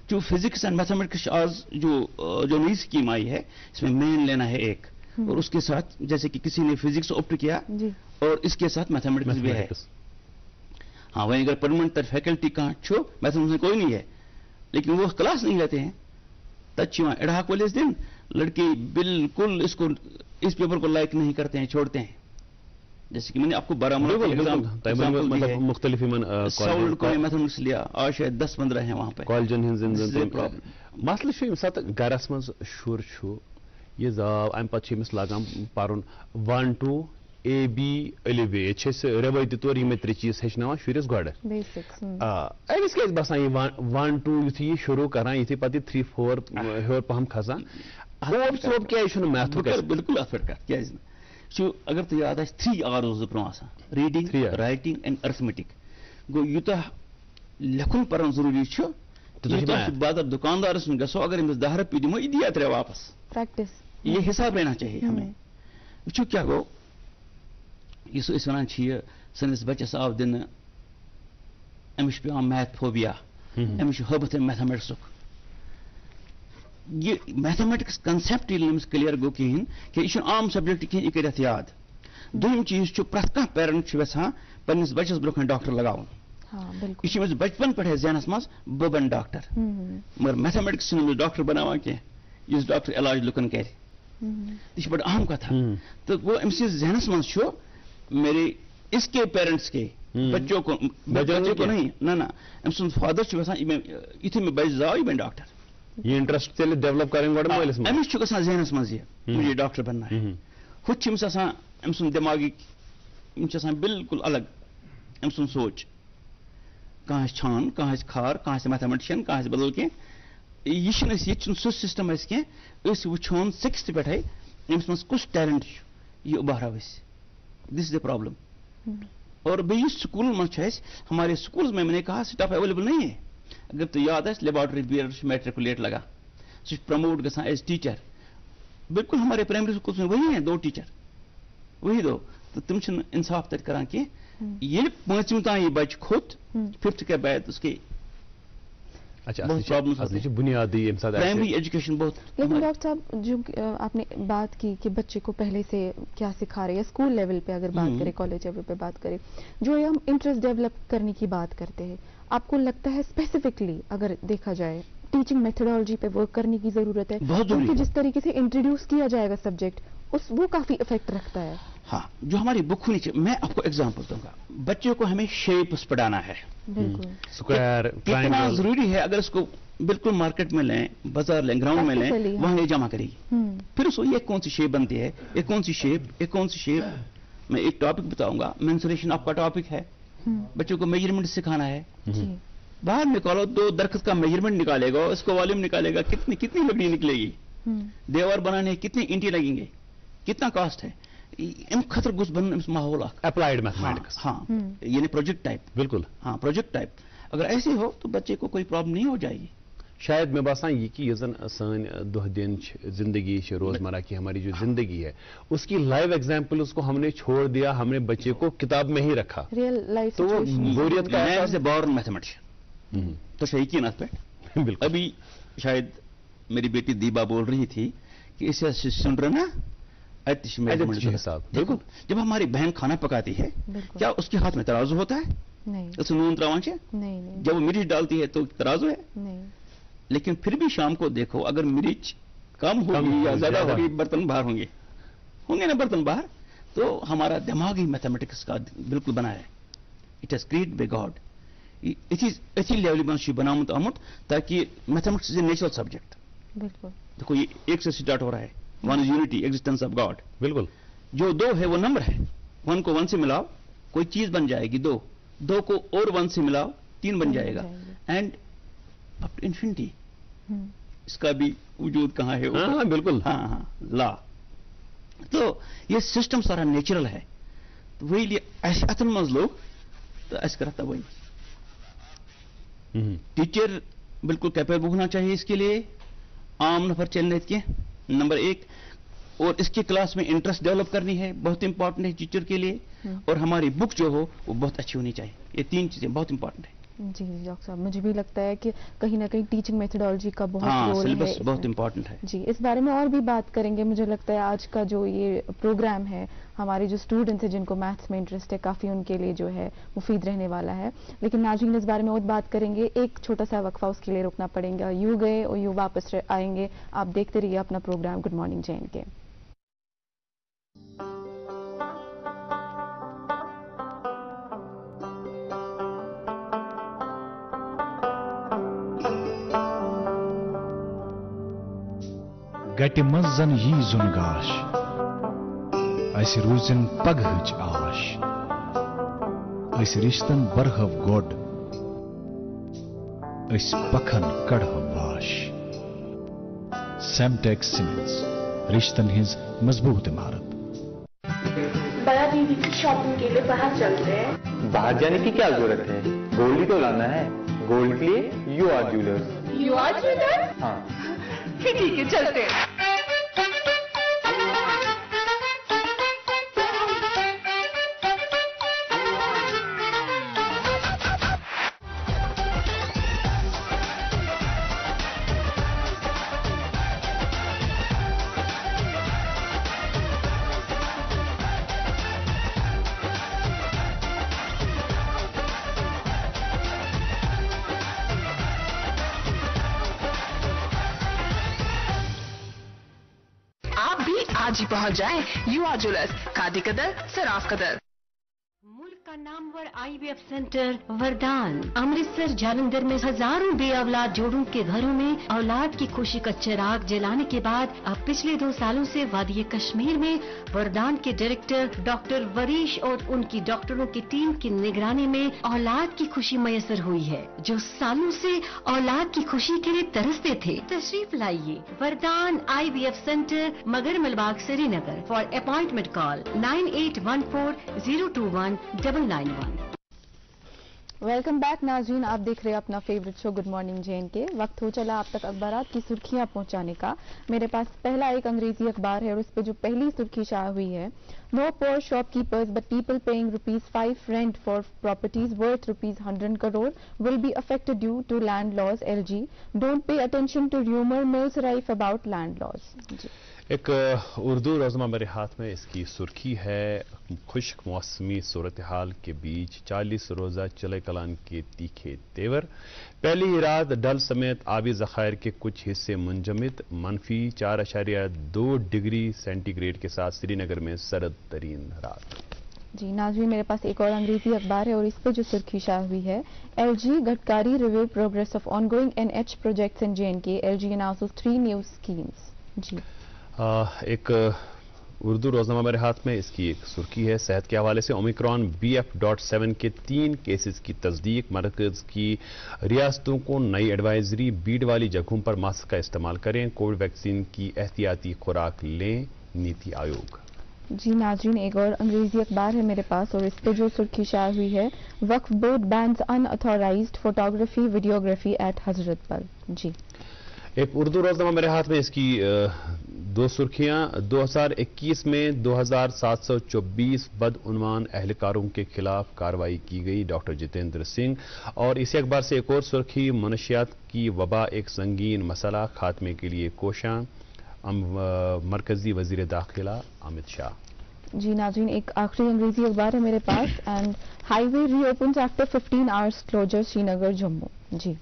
[SPEAKER 10] جو فزکس اینڈ میتھمیٹکس آج جو نئی اسکیم آئی ہے اس میں مین لینا ہے ایک اور اس کے ساتھ جیسے کہ کسی نے فزکس آپٹ کیا اور اس کے ساتھ میتھمیٹکس بھی ہے. ہاں وہیں اگر پرماننٹ فیکلٹی کہاں چھو میتھمیٹکس میں کوئی نہیں ہے لیکن وہ کلاس نہیں لیتے ہیں تچواں ایڈاک والے دن لڑکے بالکل اس پیپر کو لائک نہیں کرتے ہیں چھوڑتے ہیں. जैसे कि मैंने आपको बारामूला का एग्जाम्पल
[SPEAKER 2] मतलब मुख्तलिफ
[SPEAKER 10] साउल को मैथमेटिक्स लिया, आज शायद 10-15 हैं वहाँ पे
[SPEAKER 2] कॉलेजन हंज मसले छो सात गरस मज शुर छो ये जाव अम पत लगान पर्न 1 to AB अलिफ रवायती तौर ये 3 चीज हेचनावान शुरस गड अमिस क्या बसान ये 1 2 युथी ये शुरू करान युथी पत 3 4 हर पहम खसान सोब क्या मैथ
[SPEAKER 10] बिल्कुल अथ पे क्या अगर तो याद 3 R's ब्रो रीडिंग, राइटिंग एंड अर्थमेटिक गो यूतः लेखुन पर्न जरूरी बादर दुकानदारस गो अगर इस 10 रुपये दिमो यह दिया 3 वापस
[SPEAKER 3] प्रैक्टिस
[SPEAKER 10] ये हिसाब रहना चाहिए हमें वो क्या गो इस वन सनिस बच्चस आव दिन अमिश पे मैथ फोबिया अमिश हबत मैथमेटिक्स ये मैथमेटिक्स कंसेप्ट ये क्लियर गो कहें कि यह आम सब्जेक्ट कहें यह कर याद दोम चीज प्रत कह पेरेंट यहां पन्निस बच्चस ब्रोह डॉक्टर लगाउन यह बचपन पे जहनस मज बह बन डॉक्टर मगर मैथमेटिक्स डॉक्टर बनावा कह इस डॉक्टर इलाज लुकन कर यह बड़ अहम कथा तो वो अम्स जहनस मज मेरे इसके पेरेंट्स के बच्चों को नहीं ना अम फादर युथे मे बच जाओ यह बन डॉक्टर
[SPEAKER 2] ये इंटरेस्ट डेवलप करेंगे
[SPEAKER 10] अमिस जहनस मज मुझे डॉक्टर बनना है हुत अम दिमागी बिल्कुल अलग अम सोच कह छान कह खार कह मैथमेटिशियन कह बदल कह यह सह सिस्टम कह वोन 6th पे अम्स मज कुछ टैलेंट यह उबारो दिस इज द प्रॉब्लम और बेस स्कूल में हमारे स्कूल में मैंने कहा स्टाफ अवेलेबल नहीं है अगर तो याद है लेबॉर्टरी बियर मैट्रिकुलेट लगा सह प्रमोट गसान एज टीचर बिल्कुल हमारे प्राइमरी स्कूल में वही हैं 2 टीचर वही 2 तो तुम इंसाफ तक करान कि ये 5वीं तान ये बच खोत 5th के बाद उसके
[SPEAKER 2] अच्छा बुनियादी
[SPEAKER 10] प्राइमरी एजुकेशन बहुत।
[SPEAKER 3] लेकिन डॉक्टर साहब जो आपने बात की कि बच्चे को पहले से क्या सिखा रहे हैं स्कूल लेवल पे अगर बात करें कॉलेज लेवल पे बात करें जो ये हम इंटरेस्ट डेवलप करने की बात करते हैं आपको लगता है स्पेसिफिकली अगर देखा जाए टीचिंग मेथोडोलॉजी पे वर्क करने की जरूरत है क्योंकि जिस तरीके से इंट्रोड्यूस किया जाएगा सब्जेक्ट वो काफी इफेक्ट रखता है।
[SPEAKER 10] हाँ जो हमारी बुक होनी चाहिए मैं आपको एग्जांपल दूंगा बच्चों को हमें शेप्स पढ़ाना है
[SPEAKER 2] स्क्वायर
[SPEAKER 10] कितना जरूरी है अगर इसको बिल्कुल मार्केट में लें बाजार लें ग्राउंड में लें वहां ये जमा करेगी फिर उसको ये कौन सी शेप बनती है ये कौन सी शेप मैं एक टॉपिक बताऊंगा मेंसुरेशन आपका टॉपिक है बच्चों को मेजरमेंट सिखाना है बाहर निकालो 2 दरख्त का मेजरमेंट निकालेगा इसको वॉल्यूम निकालेगा कितनी लकड़ी निकलेगी देवर बनाने कितने ईंटें लगेंगे कितना कॉस्ट है खतर गुस बन माहौल
[SPEAKER 2] अप्लाइड मैथमेटिक्स
[SPEAKER 10] हाँ यानी प्रोजेक्ट टाइप
[SPEAKER 2] बिल्कुल
[SPEAKER 10] हाँ प्रोजेक्ट टाइप अगर ऐसे हो तो बच्चे को कोई प्रॉब्लम नहीं हो जाएगी।
[SPEAKER 2] शायद मैं बसान ये कि जन सन दह दिन जिंदगी रोजमर्रा की हमारी जो जिंदगी है उसकी लाइव एग्जाम्पल उसको हमने छोड़ दिया हमने बच्चे को किताब में ही रखा
[SPEAKER 3] रियल लाइफ
[SPEAKER 10] तो बोरियत का बॉर्न मैथमेटिशियन तो सही की ना
[SPEAKER 2] बिल्कुल
[SPEAKER 10] अभी शायद मेरी बेटी दीबा बोल रही थी कि इसे सुन रहे ना
[SPEAKER 2] बिल्कुल
[SPEAKER 10] जब हमारी बहन खाना पकाती है क्या उसके हाथ में तराजू होता है
[SPEAKER 3] नहीं
[SPEAKER 10] उसे नून तरावांच है
[SPEAKER 3] नहीं
[SPEAKER 10] जब वो मिर्च डालती है तो तराजू है
[SPEAKER 3] नहीं
[SPEAKER 10] लेकिन फिर भी शाम को देखो अगर मिर्च कम होगी या ज्यादा होगी बर्तन बाहर होंगे ना बर्तन बाहर तो हमारा दिमाग ही मैथमेटिक्स का बिल्कुल बना है it is created by God इसी लेवल में बनामुत आमुत ताकि mathematics is a natural subject
[SPEAKER 3] बिल्कुल
[SPEAKER 10] देखो ये 1 से स्टार्ट हो रहा है 1 is unity existence of God
[SPEAKER 2] बिल्कुल
[SPEAKER 10] जो 2 है वो नंबर है 1 को 1 से मिलाओ कोई चीज बन जाएगी 2 को और 1 से मिलाओ 3 बन जाएगा एंड अप टू इन्फिनिटी इसका भी वजूद कहाँ है
[SPEAKER 2] हाँ बिल्कुल
[SPEAKER 10] हाँ ला तो ये सिस्टम सारा नेचुरल है तो वही लिए ऐसे अतन मज लोग तो ऐसे करता वही टीचर बिल्कुल कैपेबल होना चाहिए इसके लिए आम नफर चलने के नंबर 1 और इसकी क्लास में इंटरेस्ट डेवलप करनी है बहुत इंपॉर्टेंट है टीचर के लिए और हमारी बुक जो हो वो बहुत अच्छी होनी चाहिए ये 3 चीजें बहुत इंपॉर्टेंट है।
[SPEAKER 3] जी डॉक्टर साहब मुझे भी लगता है कि कहीं ना कहीं टीचिंग मेथोडोलॉजी का बहुत रोल है
[SPEAKER 10] बहुत इंपॉर्टेंट है
[SPEAKER 3] जी इस बारे में और भी बात करेंगे मुझे लगता है आज का जो ये प्रोग्राम है हमारे जो स्टूडेंट्स हैं जिनको मैथ्स में इंटरेस्ट है काफ़ी उनके लिए जो है मुफीद रहने वाला है लेकिन नाज़रीन इस बारे में और बात करेंगे एक छोटा सा वक्फा उसके लिए रुकना पड़ेगा यूं गए और यूं वापस आएंगे आप देखते रहिए अपना प्रोग्राम गुड मॉर्निंग JNK।
[SPEAKER 5] گٹہِ منٛز زن یی زُن گاش اَسہِ روٗزِن پگہٕچ آش أسۍ رِشتن برہو گۄڈ أسۍ پکھن کڑہو واش سیمٹیک سیمنٹس رشتن ہٕنٛز مضبوط عمارت
[SPEAKER 6] बड़ा दीदी की शॉपिंग के लिए बाहर चलते हैं।
[SPEAKER 7] बाहर जाने की क्या जरूरत है, गोल्ड ही तो लाना है। गोल्ड के लिए you are jewellers.
[SPEAKER 8] You are jewellers?
[SPEAKER 7] हाँ
[SPEAKER 8] फिर ठीक है, चलते हैं। आज ही पहुंच जाएं यू आर ज्वेलर्स, खादी कदर, सराफ कदर।
[SPEAKER 9] मुल्क का नामवर IVF सेंटर वरदान अमृतसर जालंधर में हजारों बे औलाद जोड़ों के घरों में औलाद की खुशी का चिराग जलाने के बाद अब पिछले 2 सालों से वादी कश्मीर में वरदान के डायरेक्टर डॉक्टर वरीश और उनकी डॉक्टरों की टीम की निगरानी में औलाद की खुशी मयसर हुई है। जो सालों से औलाद की खुशी के लिए तरसते थे, तशरीफ लाइए वरदान IVF centre, Magar Malbagh, Srinagar. For appointment call 9814-021-991।
[SPEAKER 3] Welcome back नाज़रीन, आप देख रहे हैं अपना favourite show good morning J N K. वक्त हो चला आप तक अखबारात की सुर्खियां पहुंचाने का। मेरे पास पहला एक अंग्रेजी अखबार है और उस पर जो पहली सुर्खी शाया हुई है, no poor shopkeepers but people paying ₹5 rent for properties worth ₹100 crore will be affected due to land laws. LG don't pay attention to rumour mills rife about land laws.
[SPEAKER 2] एक उर्दू रोज़नामा मेरे हाथ में, इसकी सुर्खी है खुश्क मौसमी सूरत हाल के बीच 40 रोज़ा चले कलान के तीखे तेवर। पहली ही रात डल समेत आबी ज़खायर के कुछ हिस्से मुंजमद, -4.2 डिग्री सेंटीग्रेड के साथ श्रीनगर में सर्द तरीन रात।
[SPEAKER 3] जी नाज़रीन, मेरे पास एक और अंग्रेजी अखबार है और इस पर जो सुर्खी शाया हुई है, LG Gadkari review progress of ongoing NH projects in JNK। LG announces 3 new schemes. जी
[SPEAKER 2] एक उर्दू रोज़नामा मेरे हाथ में, इसकी एक सुर्खी है सेहत के हवाले से, ओमिक्रॉन BF.7 के 3 केसेस की तस्दीक। मरकज की रियासतों को नई एडवाइजरी, भीड़ वाली जगहों पर मास्क का इस्तेमाल करें, कोविड वैक्सीन की एहतियाती खुराक लें, नीति आयोग।
[SPEAKER 3] जी नाज़रीन, एक और अंग्रेजी अखबार है मेरे पास और इस पर जो सुर्खी शाया हुई है, Waqf board bans unauthorized photography videography at Hazratbal. जी
[SPEAKER 2] एक उर्दू रोज़नामा मेरे हाथ में, इसकी 2 सुर्खियां। 2021 में 2724 बदउनवान अहलकारों के खिलाफ कार्रवाई की गई, डॉक्टर जितेंद्र सिंह। और इसी अखबार से एक और सुर्खी, मनशियात की वबा एक संगीन मसला, खात्मे के लिए कोशां, मरकजी वजीर दाखिला अमित शाह।
[SPEAKER 3] जी नाज़रीन, एक आखिरी अंग्रेजी अखबार है मेरे पास, and highway reopens after 15 hours closure, Srinagar Jammu. जी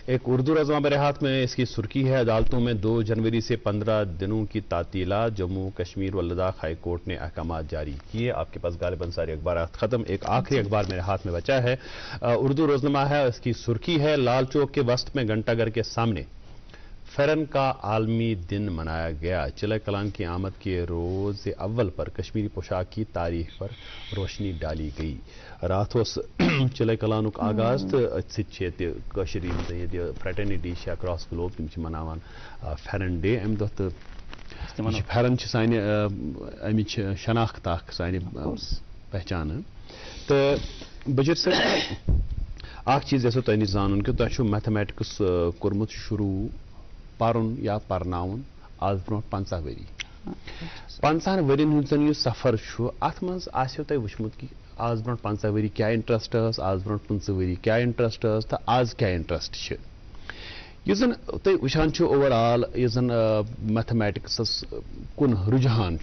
[SPEAKER 2] एक उर्दू रोज़नामा मेरे हाथ में, इसकी सुर्खी है अदालतों में 2 जनवरी से 15 दिनों की तातीलात, जम्मू कश्मीर व लद्दाख हाई कोर्ट ने अहकामात जारी किए। आपके पास गालिबन सारे अखबार खत्म, एक आखिरी अखबार मेरे हाथ में बचा है, उर्दू रोज़नामा है, इसकी सुर्खी है लाल चौक के वस्त में घंटाघर के सामने फेरन का आलमी दिन मनाया गया। चिले कलान की आमद के रोज़ अव्वल पर कश्मीरी पोशाक की तारीख पर रोशनी डाली गई। रात चिले कलानुक आगाज तो फ्रेटर्निटी अक्रॉस ग्लोब तम मनावान फेरन डे अम दो तो फेरन सान अमिच शनाख्त सान पहचान। तो बजर से अख चीज यो तुम नश जानन कि तुम मैथमेटिक्स कोर्मुत शुरू पारुन या परनाउन आज ब्रो 50 वरी 50 वरियन हुन यह सफर अत मज आसो तुम वुचमुत कि आज ब्रो 50 वरी क्या इंटरेस्ट आज ब्रो 50 वरी क्या इंटरेस्ट तो आज क्या इंटरेस्ट यन तुम वुचान ओवरऑल यन मैथमेटिक्स कुन रुझान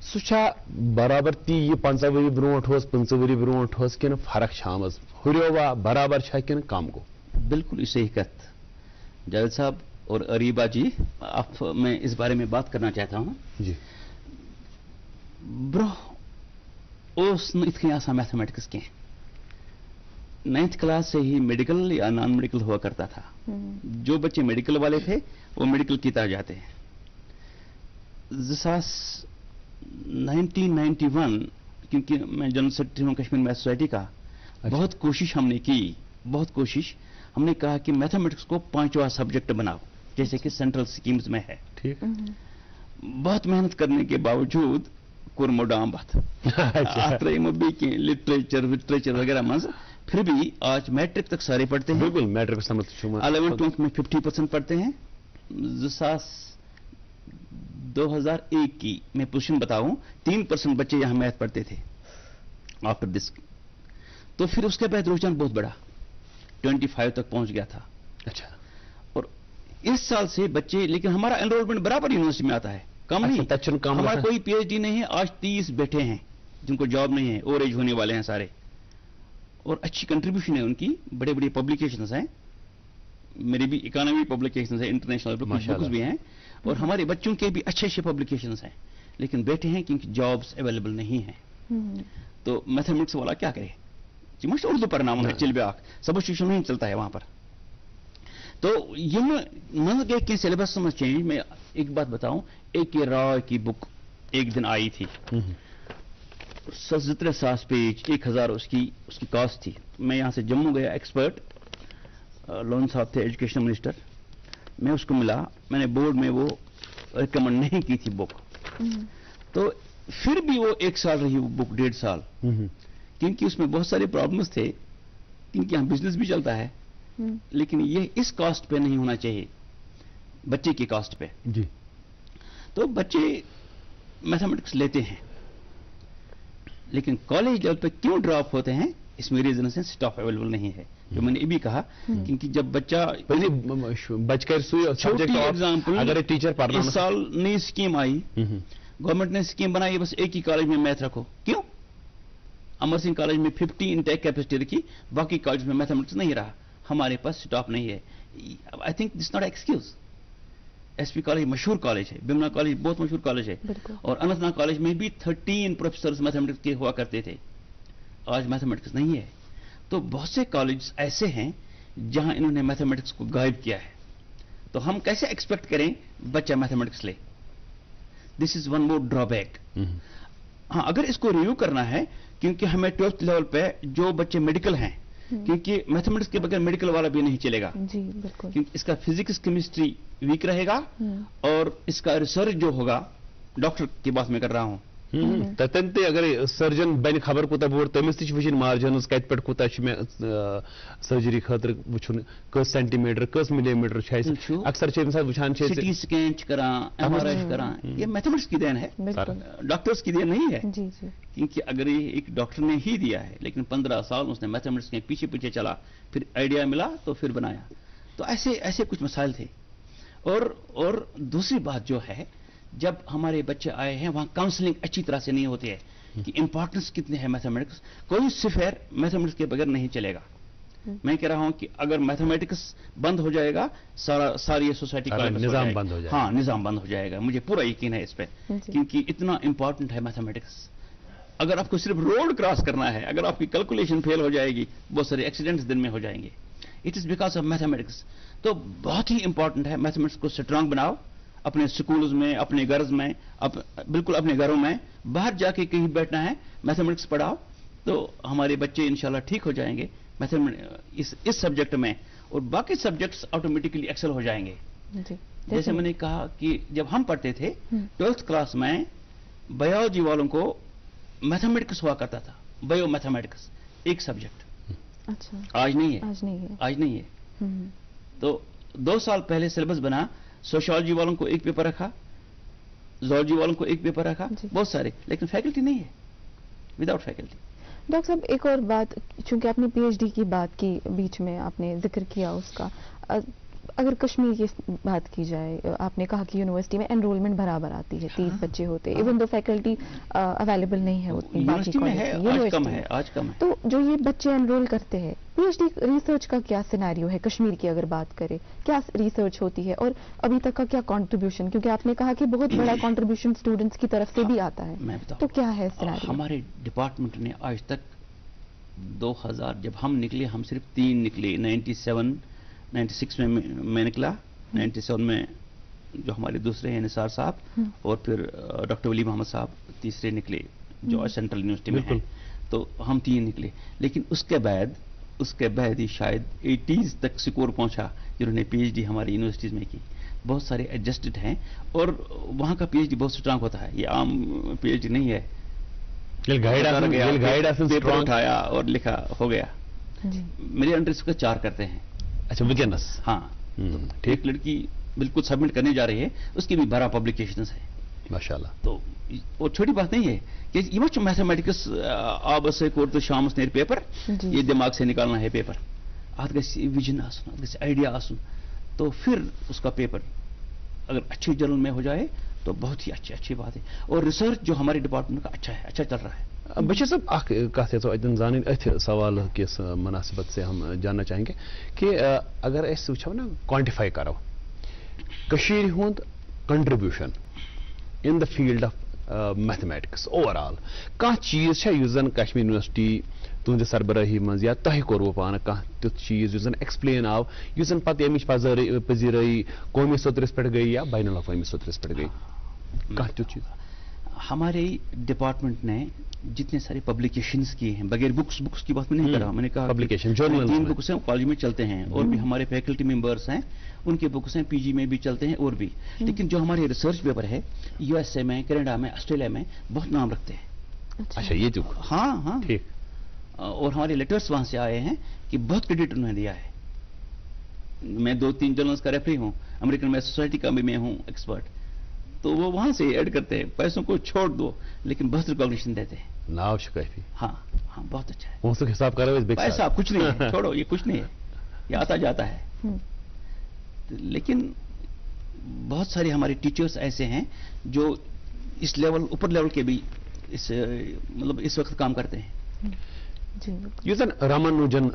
[SPEAKER 2] सह बराबर ती 50 वरी ब्रो 50 वरी ब्रो कि फर्क आमज हुआ बराबर कि कम गो।
[SPEAKER 10] बिल्कुल सही कत जावेद साहब और अरीबा जी, आप मैं इस बारे में बात करना चाहता हूं
[SPEAKER 2] जी।
[SPEAKER 10] ब्रो इतना मैथमेटिक्स के 9th क्लास से ही मेडिकल या नॉन मेडिकल हुआ करता था। जो बच्चे मेडिकल वाले थे वो मेडिकल की तरह जाते हैं, 1991 क्योंकि मैं जनरल सेक्रेटरी हूँ कश्मीर मैथ सोसाइटी का, बहुत कोशिश हमने की, बहुत कोशिश हमने कहा कि मैथमेटिक्स को 5वां सब्जेक्ट बनाओ जैसे कि सेंट्रल स्कीम्स में है।
[SPEAKER 2] ठीक।
[SPEAKER 10] बहुत मेहनत करने के बावजूद कुरमोडाम बात लिटरेचर वगैरह मज, फिर भी आज मैट्रिक तक सारे पढ़ते हैं।
[SPEAKER 2] बिल्कुल मैट्रिक
[SPEAKER 10] 11th में 50% पढ़ते हैं। 2001 की मैं पोजीशन बताऊं, 3% बच्चे यहां मैथ पढ़ते थे आफ्टर दिस। तो फिर उसके बाद रुझान बहुत बड़ा 25 तक पहुंच गया था।
[SPEAKER 2] अच्छा।
[SPEAKER 10] और इस साल से बच्चे, लेकिन हमारा एनरोलमेंट बराबर यूनिवर्सिटी में आता है, कम नहीं। हमारा कोई पीएचडी नहीं है। आज 30 बैठे हैं जिनको जॉब नहीं है, ओवर एज होने वाले हैं सारे, और अच्छी कंट्रीब्यूशन है उनकी, बड़े बड़े पब्लिकेशंस हैं, मेरी भी इकोनॉमी पब्लिकेशंस है, इंटरनेशनल बुक्स भी हैं, और हमारे बच्चों के भी अच्छे अच्छे पब्लिकेशंस हैं, लेकिन बैठे हैं क्योंकि जॉब्स अवेलेबल नहीं हैं। तो मैथमेटिक्स वाला क्या करे, मस्ट उर्दू पर नाम है चिल ब्याक, सब शिक्षण नहीं चलता है वहां पर। तो ये मन गए कि सिलेबस में चेंज। मैं एक बात बताऊं, एक ये रॉय की बुक एक दिन आई थी, 17 पेज, 1000 उसकी कॉस्ट थी। मैं यहां से जम्मू गया, एक्सपर्ट लोन साहब थे, एजुकेशन मिनिस्टर, मैं उसको मिला, मैंने बोर्ड में वो रिकमेंड नहीं की थी बुक। तो फिर भी वो 1 साल रही वो बुक, 1.5 साल, क्योंकि उसमें बहुत सारे प्रॉब्लम्स थे, क्योंकि यहाँ बिजनेस भी चलता है, लेकिन ये इस कॉस्ट पे नहीं होना चाहिए, बच्चे की कॉस्ट पे जी। तो बच्चे मैथमेटिक्स लेते हैं, लेकिन कॉलेज लेवल पे क्यों ड्रॉप होते हैं, इसमें रीजन है स्टाफ अवेलेबल नहीं है, जो मैंने ये भी कहा, क्योंकि जब बच्चा
[SPEAKER 2] बचकर
[SPEAKER 10] छोटी एग्जाम्पल,
[SPEAKER 2] अगर टीचर पढ़ना,
[SPEAKER 10] इस साल नई स्कीम आई, गवर्नमेंट ने स्कीम बनाई, बस एक ही कॉलेज में मैथ रखो। क्यों? अमर सिंह कॉलेज में 50 इनटेक कैपेसिटी रखी, बाकी कॉलेज में मैथमेटिक्स नहीं रहा, हमारे पास स्टॉप नहीं है। I think this not excuse. SP college मशहूर कॉलेज है, बिमला कॉलेज बहुत मशहूर कॉलेज है, और अनंतनाग कॉलेज में भी 13 प्रोफेसर मैथमेटिक्स के हुआ करते थे, आज मैथमेटिक्स नहीं है। तो बहुत से कॉलेज ऐसे हैं जहां इन्होंने मैथमेटिक्स को गायब किया है, तो हम कैसे एक्सपेक्ट करें बच्चा मैथमेटिक्स ले? This is one more drawback. हाँ, अगर इसको रिव्यू करना है, क्योंकि हमें 12th लेवल पे जो बच्चे मेडिकल हैं, क्योंकि मैथमेटिक्स के बगैर मेडिकल वाला भी नहीं चलेगा
[SPEAKER 3] जी, बिल्कुल,
[SPEAKER 10] क्योंकि इसका फिजिक्स केमिस्ट्री वीक रहेगा, और इसका रिसर्च जो होगा, डॉक्टर की बात मैं कर रहा हूं,
[SPEAKER 2] तन ते अगर सर्जन बन खबर कोता बोर तमिस ति वुचन मार्जिनस कत पे कोता में सर्जरी खातर वुचन कस सेंटीमीटर कस मिलीमीटर अक्सर वुचान
[SPEAKER 10] सिटी स्कैन करा, एमआरआई करा, ये मैथमेटिक्स की देन है, डॉक्टर्स की देन नहीं है। क्योंकि अगर ये एक डॉक्टर ने ही दिया है, लेकिन 15 साल उसने मैथमेटिक्स के पीछे पीछे चला, फिर आइडिया मिला तो फिर बनाया। तो ऐसे ऐसे कुछ मसाइल थे। और दूसरी बात जो है, जब हमारे बच्चे आए हैं, वहां काउंसलिंग अच्छी तरह से नहीं होती है कि इंपॉर्टेंस कितनी है मैथमेटिक्स। कोई सिफर मैथमेटिक्स के बगैर नहीं चलेगा। मैं कह रहा हूं कि अगर मैथमेटिक्स बंद हो जाएगा, सारी ये सोसाइटी का
[SPEAKER 2] निजाम बंद हो जाएगा।
[SPEAKER 10] हाँ, निजाम बंद हो जाएगा, मुझे पूरा यकीन है इस पे, क्योंकि इतना इंपॉर्टेंट है मैथमेटिक्स। अगर आपको सिर्फ रोड क्रॉस करना है, अगर आपकी कैलकुलेशन फेल हो जाएगी, बहुत सारे एक्सीडेंट्स दिन में हो जाएंगे, it is because of mathematics. तो बहुत ही इंपॉर्टेंट है, मैथमेटिक्स को स्ट्रांग बनाओ, अपने स्कूल्स में, अपने गर्ल्स में, बिल्कुल अपने घरों में, बाहर जाके कहीं बैठना है, मैथमेटिक्स पढ़ाओ, तो हमारे बच्चे इंशाल्लाह ठीक हो जाएंगे मैथमेटिक्स इस सब्जेक्ट में, और बाकी सब्जेक्ट्स ऑटोमेटिकली एक्सेल हो जाएंगे। जैसे मैंने कहा कि जब हम पढ़ते थे 12th क्लास में, बायोलॉजी वालों को मैथमेटिक्स हुआ करता था, बायो मैथमेटिक्स एक सब्जेक्ट।
[SPEAKER 3] अच्छा,
[SPEAKER 10] आज नहीं है,
[SPEAKER 3] आज नहीं है।
[SPEAKER 10] तो 2 साल पहले सिलेबस बना, सोशियोलॉजी वालों को एक पेपर रखा, जोलॉजी वालों को एक पेपर रखा, बहुत सारे, लेकिन फैकल्टी नहीं है, विदाउट फैकल्टी।
[SPEAKER 3] डॉक्टर साहब, एक और बात, चूंकि आपने पीएचडी की बात की, बीच में आपने जिक्र किया उसका, अगर कश्मीर की बात की जाए, आपने कहा कि यूनिवर्सिटी में एनरोलमेंट बराबर आती है, 30 बच्चे होते हैं, इवन दो फैकल्टी अवेलेबल नहीं है उतनी,
[SPEAKER 10] बाकी कॉलेज में आज कम है।
[SPEAKER 3] तो जो ये बच्चे एनरोल करते हैं, पीएचडी रिसर्च का क्या सिनेरियो है कश्मीर की अगर बात करें, क्या रिसर्च होती है और अभी तक का क्या कंट्रीब्यूशन, क्योंकि आपने कहा कि बहुत बड़ा कंट्रीब्यूशन स्टूडेंट्स की तरफ से भी आता है, तो क्या है सिनेरियो?
[SPEAKER 10] हमारे डिपार्टमेंट ने आज तक 2000, जब हम निकले, हम सिर्फ 3 निकले, 96 में मैं निकला, 97 में जो हमारे दूसरे हैं निसार साहब, और फिर डॉक्टर वली मोहम्मद साहब तीसरे निकले जो आज सेंट्रल यूनिवर्सिटी में हैं। तो हम 3 निकले, लेकिन उसके बाद ही शायद 80s तक स्कोर पहुंचा जिन्होंने पीएचडी हमारी यूनिवर्सिटीज में की। बहुत सारे एडजस्टेड हैं और वहाँ का पीएचडी बहुत स्ट्रांग होता है, ये आम पीएचडी नहीं है। पेपर उठाया और लिखा हो गया। मेरे अंडर इसका 4 करते हैं।
[SPEAKER 2] अच्छा, बिगिनर्स।
[SPEAKER 10] हाँ, एक लड़की बिल्कुल सबमिट करने जा रही है, उसकी भी 12 पब्लिकेशंस है
[SPEAKER 2] माशाल्लाह।
[SPEAKER 10] तो वो छोटी बात नहीं है कि ये मैथमेटिक्स आप कोर शाम नेर पेपर, ये दिमाग से निकालना है पेपर, अत विजन आइडिया आसन, तो फिर उसका पेपर अगर अच्छे जर्नल में हो जाए तो बहुत ही अच्छी बात है। और रिसर्च जो हमारे डिपार्टमेंट का अच्छा चल रहा है।
[SPEAKER 2] बच्चे सब कथ तो जान अथ सवाल किस मुनासिबत से हम जानना चाहेंगे कि अगर अस वो ना क्वान्टिफाई करो कशीर हुंद contribution in the field of mathematics overall, कह चीज है कश्मीर यूनिवर्सिटी तुंद सरबराही मज या तह कोर पान कह तुथ चीज एक्सप्लेन आव पे अमिच पजीराई कौमी सतरस पे गई या बैन अवी सतरस पे गई, कह तुथ चीज?
[SPEAKER 10] हमारे डिपार्टमेंट ने जितने सारे पब्लिकेशंस किए हैं, बगैर बुक्स की बात में नहीं कर रहा, मैंने कहा
[SPEAKER 2] पब्लिकेशन
[SPEAKER 10] 3 बुक्स हैं कॉलेज में चलते हैं, और भी हमारे फैकल्टी मेंबर्स हैं उनके बुक्स हैं, पीजी में भी चलते हैं और भी। लेकिन जो हमारे रिसर्च पेपर है यूएसए में, कनाडा में, ऑस्ट्रेलिया में बहुत नाम रखते हैं।
[SPEAKER 2] अच्छा, ये जो
[SPEAKER 10] हाँ
[SPEAKER 2] ठीक।
[SPEAKER 10] और हमारे लेटर्स वहां से आए हैं कि बहुत क्रेडिट उन्होंने दिया है। मैं 2-3 जर्नल्स का रेफरी हूं, अमेरिकन मैथ सोसाइटी का भी मैं हूं एक्सपर्ट, तो वो वहां से ऐड करते हैं, पैसों को छोड़ दो लेकिन बहुत रिकॉग्निशन देते हैं।
[SPEAKER 2] नाव शिकायती।
[SPEAKER 10] हाँ, बहुत अच्छा है।
[SPEAKER 2] वो हिसाब करो,
[SPEAKER 10] पैसा कुछ नहीं है, छोड़ो, ये कुछ नहीं है, ये आता जाता है। लेकिन बहुत सारे हमारे टीचर्स ऐसे हैं जो इस लेवल, ऊपर लेवल के भी इस वक्त काम करते हैं।
[SPEAKER 2] रामानुजन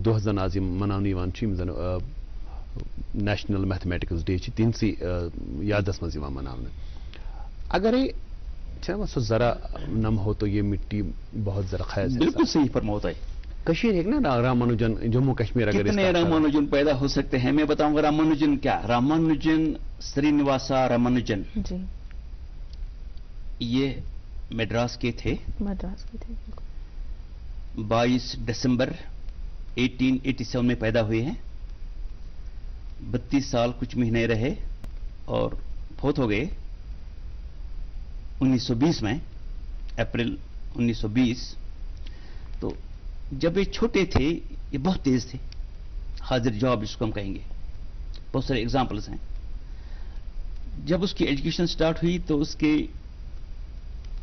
[SPEAKER 2] दोह जन आज मनावन नेशनल मैथमेटिक्स डे तिनसी यादस मज मनाने, अगर सो जरा नम हो तो ये मिट्टी बहुत जरा खैज।
[SPEAKER 10] बिल्कुल सही फरमाता है।
[SPEAKER 2] कशीर है ना रामानुजन, जम्मू कश्मीर, अगर
[SPEAKER 10] कितने रामानुजन पैदा हो सकते हैं मैं बताऊंगा। रामानुजन क्या, रामानुजन श्रीनिवासा रामानुजन
[SPEAKER 3] जी,
[SPEAKER 10] ये मद्रास के थे। 22 दिसंबर 1887 में पैदा हुए हैं। 32 साल कुछ महीने रहे और फौत हो गए 1920 में, अप्रैल 1920। तो जब ये छोटे थे ये बहुत तेज थे, हाजिर जवाब जिसको हम कहेंगे, बहुत सारे एग्जाम्पल्स हैं। जब उसकी एजुकेशन स्टार्ट हुई तो उसके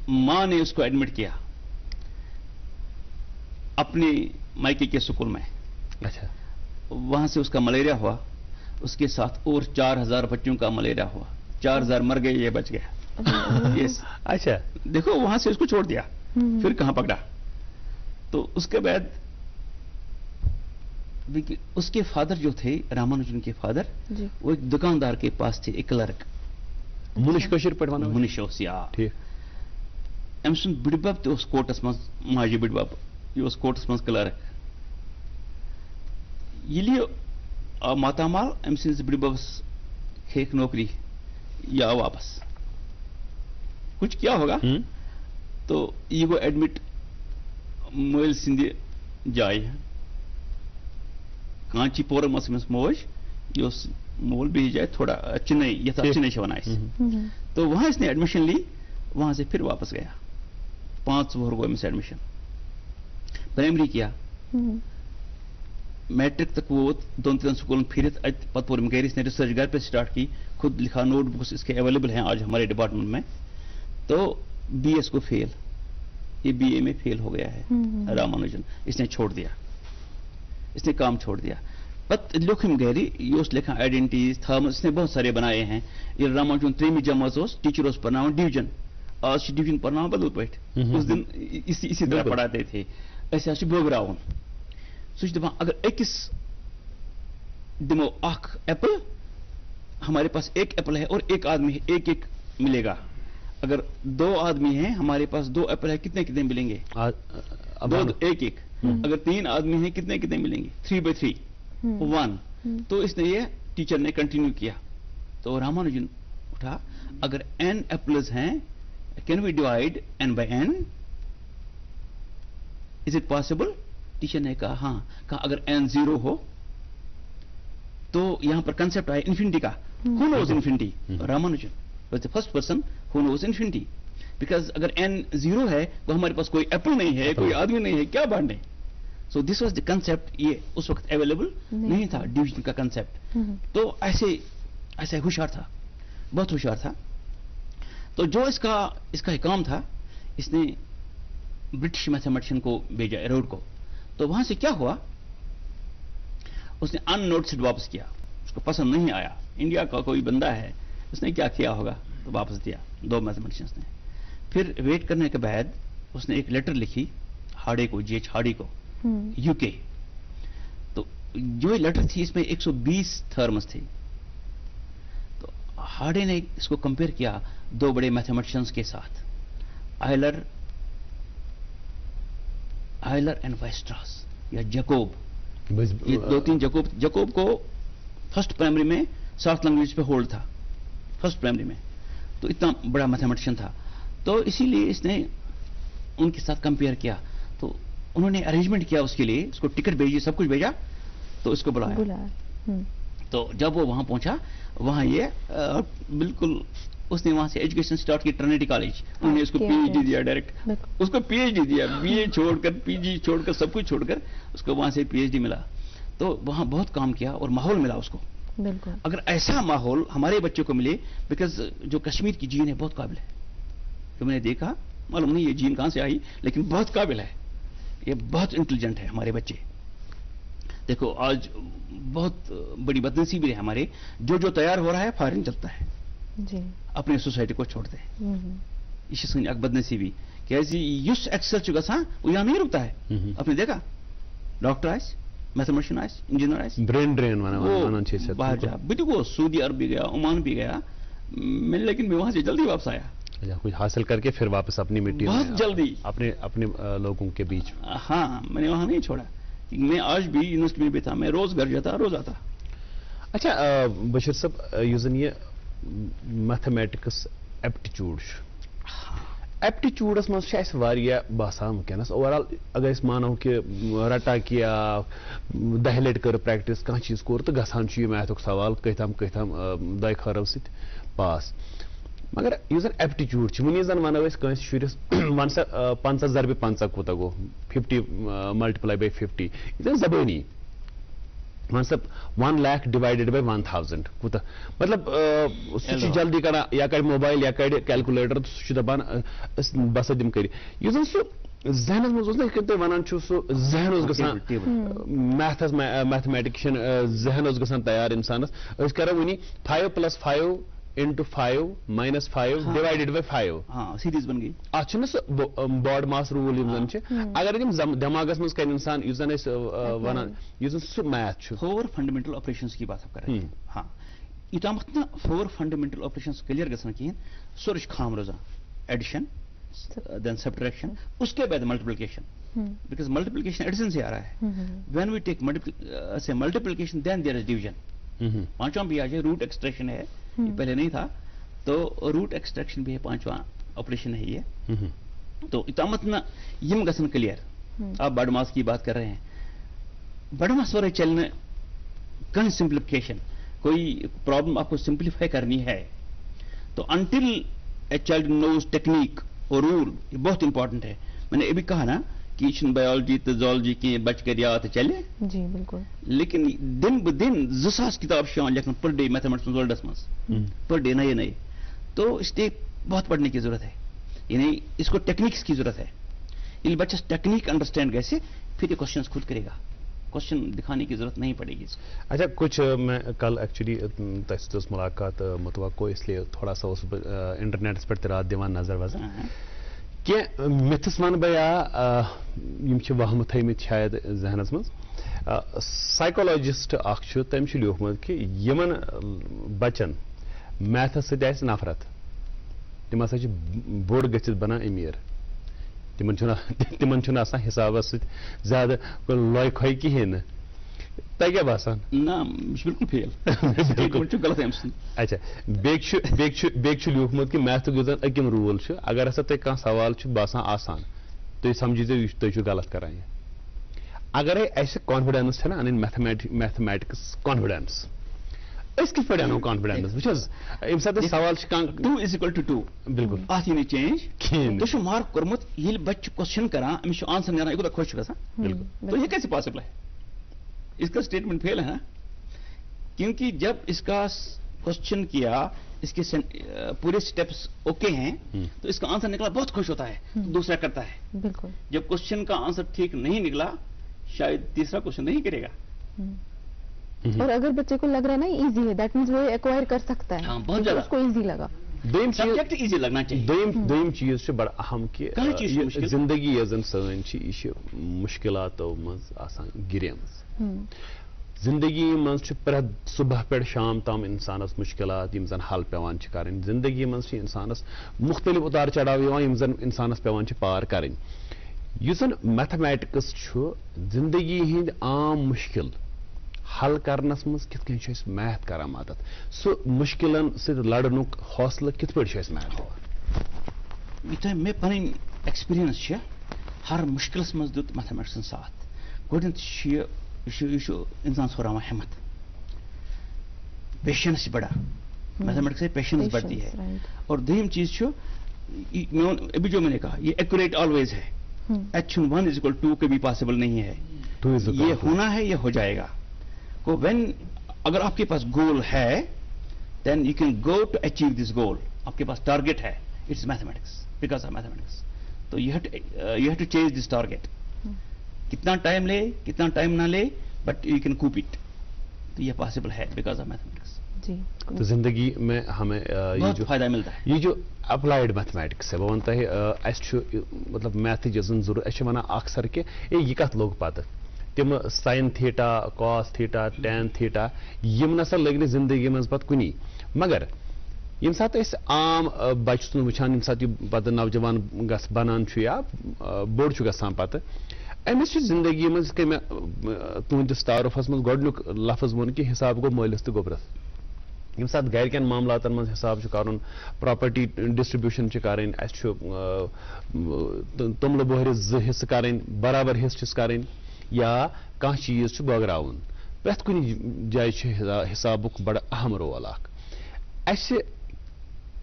[SPEAKER 10] मां ने उसको एडमिट किया अपने मायके के स्कूल में।
[SPEAKER 2] अच्छा।
[SPEAKER 10] वहां से उसका मलेरिया हुआ, उसके साथ और 4000 बच्चों का मलेरिया हुआ, 4000 मर गए, ये बच गया। यस।
[SPEAKER 2] अच्छा,
[SPEAKER 10] देखो वहां से उसको छोड़ दिया, फिर कहां पकड़ा। तो उसके बाद उसके फादर जो थे, रामानुजन के फादर, वो एक दुकानदार के पास थे, एक क्लर्क,
[SPEAKER 2] मुनिश कशीर पढ़वाना,
[SPEAKER 10] मुनिश ओसिया।
[SPEAKER 2] ठीक।
[SPEAKER 10] अम सुन बिड़बब तो उस कोर्टस मज, माजी बिड़बब, ये उस कोर्टस मज क्लर्क। ये लिए मातामाल अम सिंस बिड़बब्स खेक नौकरी या वापस कुछ क्या होगा। तो ये वो एडमिट मोल सिंधे जाए कांचीपुरम मोज, ये मोल भी जाए थोड़ा चेन्नई, ये था चेन्नई शवनाइस। तो वहां इसने एडमिशन ली, वहां से फिर वापस गया, 5 वर्गों से एडमिशन, प्राइमरी किया, मैट्रिक तक वो 2-3 स्कूल में फिर पतपुर में गई। इसने रिसर्च घर पे स्टार्ट की, खुद लिखा, नोटबुक्स इसके अवेलेबल हैं आज हमारे डिपार्टमेंट में। तो बीएस को फेल, ये बीए में फेल हो गया है रामानुजन, इसने छोड़ दिया, इसने काम छोड़ दिया। पत लोखिम गहरी योस लिखा आइडेंटिटीज थर्मस, इसने बहुत सारे बनाए हैं। ये रामानुजन 3 जमात टीचर पढ़ना डिवीजन, आज डिवीजन पढ़ना बदल पे, उस दिन इसी तरह पढ़ाते थे। ऐसे बोगरावन सो दपा अगर अकिस दिमो अख एप्पल, हमारे पास 1 एप्पल है और 1 आदमी है, 1-1 मिलेगा। अगर 2 आदमी हैं, हमारे पास 2 एप्पल है, कितने मिलेंगे? 2 1-1। अगर 3 आदमी हैं, कितने मिलेंगे? 3/3 1। तो इसने ये टीचर ने कंटिन्यू किया तो रामानुजन उठा, अगर n एप्पल्स हैं, can we divide n by n, is it possible? Teacher ने कहा हाँ. कहा अगर n 0 हो तो यहां पर कंसेप्ट आया इन्फिनिटी का. Who knows infinity? Ramanujan was the first person who knows infinity. Because अगर n 0 है तो हमारे पास कोई एप्पल नहीं है, कोई आदमी नहीं है, क्या बांटने. So this was the concept. ये उस वक्त अवेलेबल नहीं था डिवीजन का कंसेप्ट. तो ऐसे होशियार था, बहुत होशियार था. तो जो इसका काम था, इसने ब्रिटिश मैथमेटिशियन को भेजा, एरोड को. तो वहां से क्या हुआ, उसने अननोटिस्ड वापस किया. उसको पसंद नहीं आया. इंडिया का कोई बंदा है, उसने क्या किया होगा, तो वापस दिया 2 मैथमेटिशियंस ने. फिर वेट करने के बाद उसने एक लेटर लिखी हार्डे को, G.H. हार्डे को, यूके. तो जो लेटर थी इसमें 120 थर्म्स थी. तो हार्डे ने इसको कंपेयर किया 2 बड़े मैथमेटिशियंस के साथ, आयलर एंड वाइस्ट्रास या जैकोब. ये 2-3 जैकोब को फर्स्ट प्राइमरी में 7 लैंग्वेज पे होल्ड था, फर्स्ट प्राइमरी में. तो इतना बड़ा मैथमेटिशियन था. तो इसीलिए इसने उनके साथ कंपेयर किया. तो उन्होंने अरेंजमेंट किया उसके लिए, उसको टिकट भेजी, सब कुछ भेजा. तो इसको बुलाया. तो जब वो वहां पहुंचा, वहां ये बिल्कुल उसने वहां से एजुकेशन स्टार्ट की, ट्रिनिटी कॉलेज. उन्होंने उसको पीएचडी दिया डायरेक्ट. उसको पीएचडी दिया, बीए छोड़कर, पीजी छोड़कर, सब कुछ छोड़कर उसको वहां से पीएचडी मिला. तो वहां बहुत काम किया और माहौल मिला उसको.
[SPEAKER 3] बिल्कुल.
[SPEAKER 10] अगर ऐसा माहौल हमारे बच्चों को मिले, बिकॉज जो कश्मीर की जीन है बहुत काबिल है. जो मैंने देखा, मालूम नहीं ये जीन कहां से आई, लेकिन बहुत काबिल है. ये बहुत इंटेलिजेंट है हमारे बच्चे. देखो आज बहुत बड़ी बदनसीबी है हमारे, जो तैयार हो रहा है फॉरेन चलता है
[SPEAKER 3] जी,
[SPEAKER 10] अपने सोसाइटी को छोड़ते हैं. इसी से एक बदनसीबी कैसी युस एक्सेल गसा वो यहाँ नहीं रुकता है. आपने देखा doctor ice, mathematician ice, engineer ice,
[SPEAKER 2] brain drain
[SPEAKER 10] बाहर जा. बिल्कुल वो सऊदी अरब भी गया, ओमान भी गया, लेकिन मैं वहां से जल्दी वापस आया.
[SPEAKER 2] कुछ हासिल करके फिर वापस अपनी मिट्टी
[SPEAKER 10] बहुत जल्दी
[SPEAKER 2] अपने लोगों के बीच.
[SPEAKER 10] हाँ, मैंने वहां नहीं छोड़ा. मैं आज भी यूनिवर्सिटी में भी था, मैं रोज घर जाता, रोज आता.
[SPEAKER 2] अच्छा बशीर साहब, यूजन ये मैथमेटिक्स एप्टीट्यूड, एप्टीट्यूडस मज बसान वनस ओवरऑल. अगर मानो कि रटा किया 10 लट कर प्रैक्टिस कह चीज कोर तो गसान मैथुक सवाल कथम 2 खरो सत पास. मगर यह एप्टीट्यूड वन जन वनो शुरस वन सा 50 × 50 कूत गो, 50 × 50 यह जबानी वन सब 1 लाख डिवाइडेड बाय 1000 कूत. मतलब जल्दी कर या कड़ मोबाइल या कड़ कैलकुलेटर तो दपान बस दिम कर. जहनस मज वन जहन मैथस मैथमेटिशियन जहन गसान तैयार इंसानस. करो वनी 5 + 5 × 5 - 5 डिवाइडेड बाय 5.
[SPEAKER 10] हाँ, सीरीज बन गई.
[SPEAKER 2] बॉड मास रूल अगर दिमागस मज कर इंसान वन सह मैथ
[SPEAKER 10] 4 फंडामेंटल ऑपरेशंस की बात आप कर रहे हैं. हाँ, यूतमत ना 4 फंडामेंटल ऑपरेशंस क्लियर गसन कहें, सो खाम रोजान. एडिशन, देन सब्ट्रैक्शन, उसके बाद मल्टीप्लिकेशन. बिकॉज मल्टीप्लिकेशन एडिशन से आ रहा है. When we take multiplication then there is division. 5वां भी आ जाए, रूट एक्सट्रैक्शन है, ये पहले नहीं था. तो रूट एक्सट्रैक्शन भी है, 5वां ऑपरेशन है ये. तो इतामत ना यम गसन क्लियर. आप बड़मास की बात कर रहे हैं, बड़मास वाले चलने कहीं सिंप्लीफिकेशन, कोई प्रॉब्लम आपको सिंप्लीफाई करनी है तो until a child knows technique और रूल, ये बहुत इंपॉर्टेंट है. मैंने ये भी कहा ना कि बायोलॉजी तो जोलॉजी के बच कर याद चले. जी बिल्कुल. लेकिन दिन ब दिन 2,000 किताब लिखना पर डे मैथमेटिक्स वर्ल्डस मज पर डे नए नए. तो इसलिए बहुत पढ़ने की जरूरत है. यानी इसको टेक्निक्स की जरूरत है. ये बच्चा टेक्निक अंडरस्टैंड कैसे, फिर ये क्वेश्चन खुद करेगा. क्वेश्चन दिखाने की जरूरत नहीं पड़ेगी.
[SPEAKER 2] अच्छा, कुछ मैं कल एक्चुअली तस मुलाकात मुतवक्को, इसलिए थोड़ा सा उस इंटरनेट पर रात दिवान नजर वजर क्या मिथस वन बह वहम थमित शायद जहनस मज. साइकोलॉजिस्ट तम लिखमुत कि यमन बचन मैथस सत नफरत, तम हसा बोड़ गथित बना अमीर. तिमन हिसाब ज्यादा लॉय खोई कहें. تہ کیا باسان
[SPEAKER 10] نا بالکل فیل بالکل غلط
[SPEAKER 2] اچھا بیک لیوکھمت کہ میتھک یُس زن أکِم روٗل چھُ اگر ہسا تۄہہِ کانٛہہ سوال چھُ باسان آسان تُہۍ سمجھِزیو یہِ تُہۍ چھِو غلط کران یہِ اگرے اسہِ کانفیڈنس چھنہ انٕنۍ میتھمیٹکس کانفیڈنس أسۍ کِتھ پٲٹھۍ انو کانفیڈنس وٕچھ حظ ییٚمہِ ساتہٕ أسۍ سوال چھِ کانٛہہ
[SPEAKER 10] 2 = 2
[SPEAKER 2] بالکل
[SPEAKER 10] اتھ یی نہٕ چینج کِہیٖنۍ تُہۍ چھُو مارک کوٚرمُت ییٚلہِ بچہِ چھُ کوسچن کران أمِس چھُ آنسر نیران یہِ کوٗتاہ خۄش چھُ گژھان بالکل تو یہ کیسے پاسبل ہے اس کا اسٹیٹمنٹ فیل ہے نا کیونکہ جب اس کا کوسچن کیا اس کے پورے سٹیپس اوکے ہیں تو اس کا آنسر نکلا بہت خوش ہوتا ہے دوسرا کرتا ہے
[SPEAKER 3] بالکل
[SPEAKER 10] جب کوسچن کا آنسر ٹھیک نہیں نکلا شاید تیسرا کوسچن نہیں کرے گا
[SPEAKER 3] اور اگر بچے کو لگ رہا ہے نا ایزی ہے دیٹ مینس وہ ایکوائر کر سکتا ہے
[SPEAKER 10] بہت زیادہ
[SPEAKER 3] اس کو ایزی لگا
[SPEAKER 10] سبجیکٹ ایزی لگنا چاہیے
[SPEAKER 2] دویم چیز بڑا اہم کہ زندگی یۄس زن سٲنۍ چھِ یہِ چھِ مُشکلاتو منٛز آسان گِریمٕژ زندگی منٛز چھُ پرٛٮ۪تھ صبح پٮ۪ٹھ شام تام اِنسانس مُشکلات یِم زن حل پیوان چھِ کرٕنۍ زندگی منٛز چھِ اِنسانس مُختلف اُتار چڑاو یِوان یِم زن اِنسانس پیوان چھِ پار کرٕنۍ یُس زن میتھمیٹکس چھُ زندگی ہٕنٛدۍ عام مُشکل حل کرنس منٛز کِتھ کٔنۍ چھُ أسۍ میتھ کران مدد سُہ مُشکلن سۭتۍ لڑنُک حوصلہٕ کِتھ پٲٹھۍ چھُ أسۍ میتھ دِوان
[SPEAKER 10] یہِ تۄہہِ مےٚ پنٕنۍ ایکسپیرینس چھِ ہر مُشکلس منٛز دیُت میتھمیٹکسن ساتھ گۄڈٕنیتھ چھُ یہ چھُ انسانس ہُراوان ہمت پیشنس چھِ بڑان میتھمیٹکس سے پیشنس بڑھتی ہے اور دوٚیِم چیز چھُ ابھی جو میں نے کہا یہ ایکوریٹ آلویز ہے H 1 = 2 کبھی پاسبل نہیں ہے یہ ہونا ہے یہ ہو جائے گا کو وین اگر آپ کے پاس گول ہے then you can go to achieve this goal آپ کے پاس ٹارگیٹ ہے it's mathematics because of mathematics تو you have to chase this target کتنا ٹائم لے کتنا ٹائم نہ لے but you can cope it تو یہ پاسبل ہے بیکاز آف میتھمیٹکس
[SPEAKER 3] جی
[SPEAKER 2] تو زندگی میں ہمیں
[SPEAKER 10] بہت فائدہ ملتا ہے
[SPEAKER 2] یہ جو اپلائڈ میتھمیٹکس ہے بہٕ وَنہٕ تۄہہِ اَسہِ چھُ مطلب میتھٕچ یۄس زن ضروٗرت أسۍ چھِ وَنان اکثر کہِ اے یہِ کتھ لوٚگ پتہٕ تِم sign theta cos theta ten theta یِم نسا لٔگۍ نہٕ زندگی منٛز پتہٕ کُنی مگر ییٚمہِ ساتہٕ أسۍ عام بچہٕ سُنٛد وٕچھان ییٚمہِ ساتہٕ یہِ پتہٕ نوجوان بنان چھُ یا بوٚڑ چھُ گژھان پتہٕ أمِس چھِ زندگی منٛز یِتھ کٔنۍ مےٚ تُہنٛدِس تعارُفس منٛز گۄڈنیُک لفظ ووٚن کہِ حساب گوٚو مٲلِس تہٕ گوٚبرس ییٚمہِ ساتہٕ گرِکٮ۪ن معاملاتن منٛز حساب چھُ کرُن پراپرٹی ڈسٹربیوشن چھِ کرٕنۍ اَسہِ چھُ توٚملہٕ بوہرِس 2 حصہٕ کرٕنۍ برابر حصہٕ چھِس کرٕنۍ یا کانٛہہ چیٖز چھُ بٲگراوُن پرٛٮ۪تھ کُنہِ جایہِ چھُ حسابُک بڑٕ اہم رول اکھ اَسہِ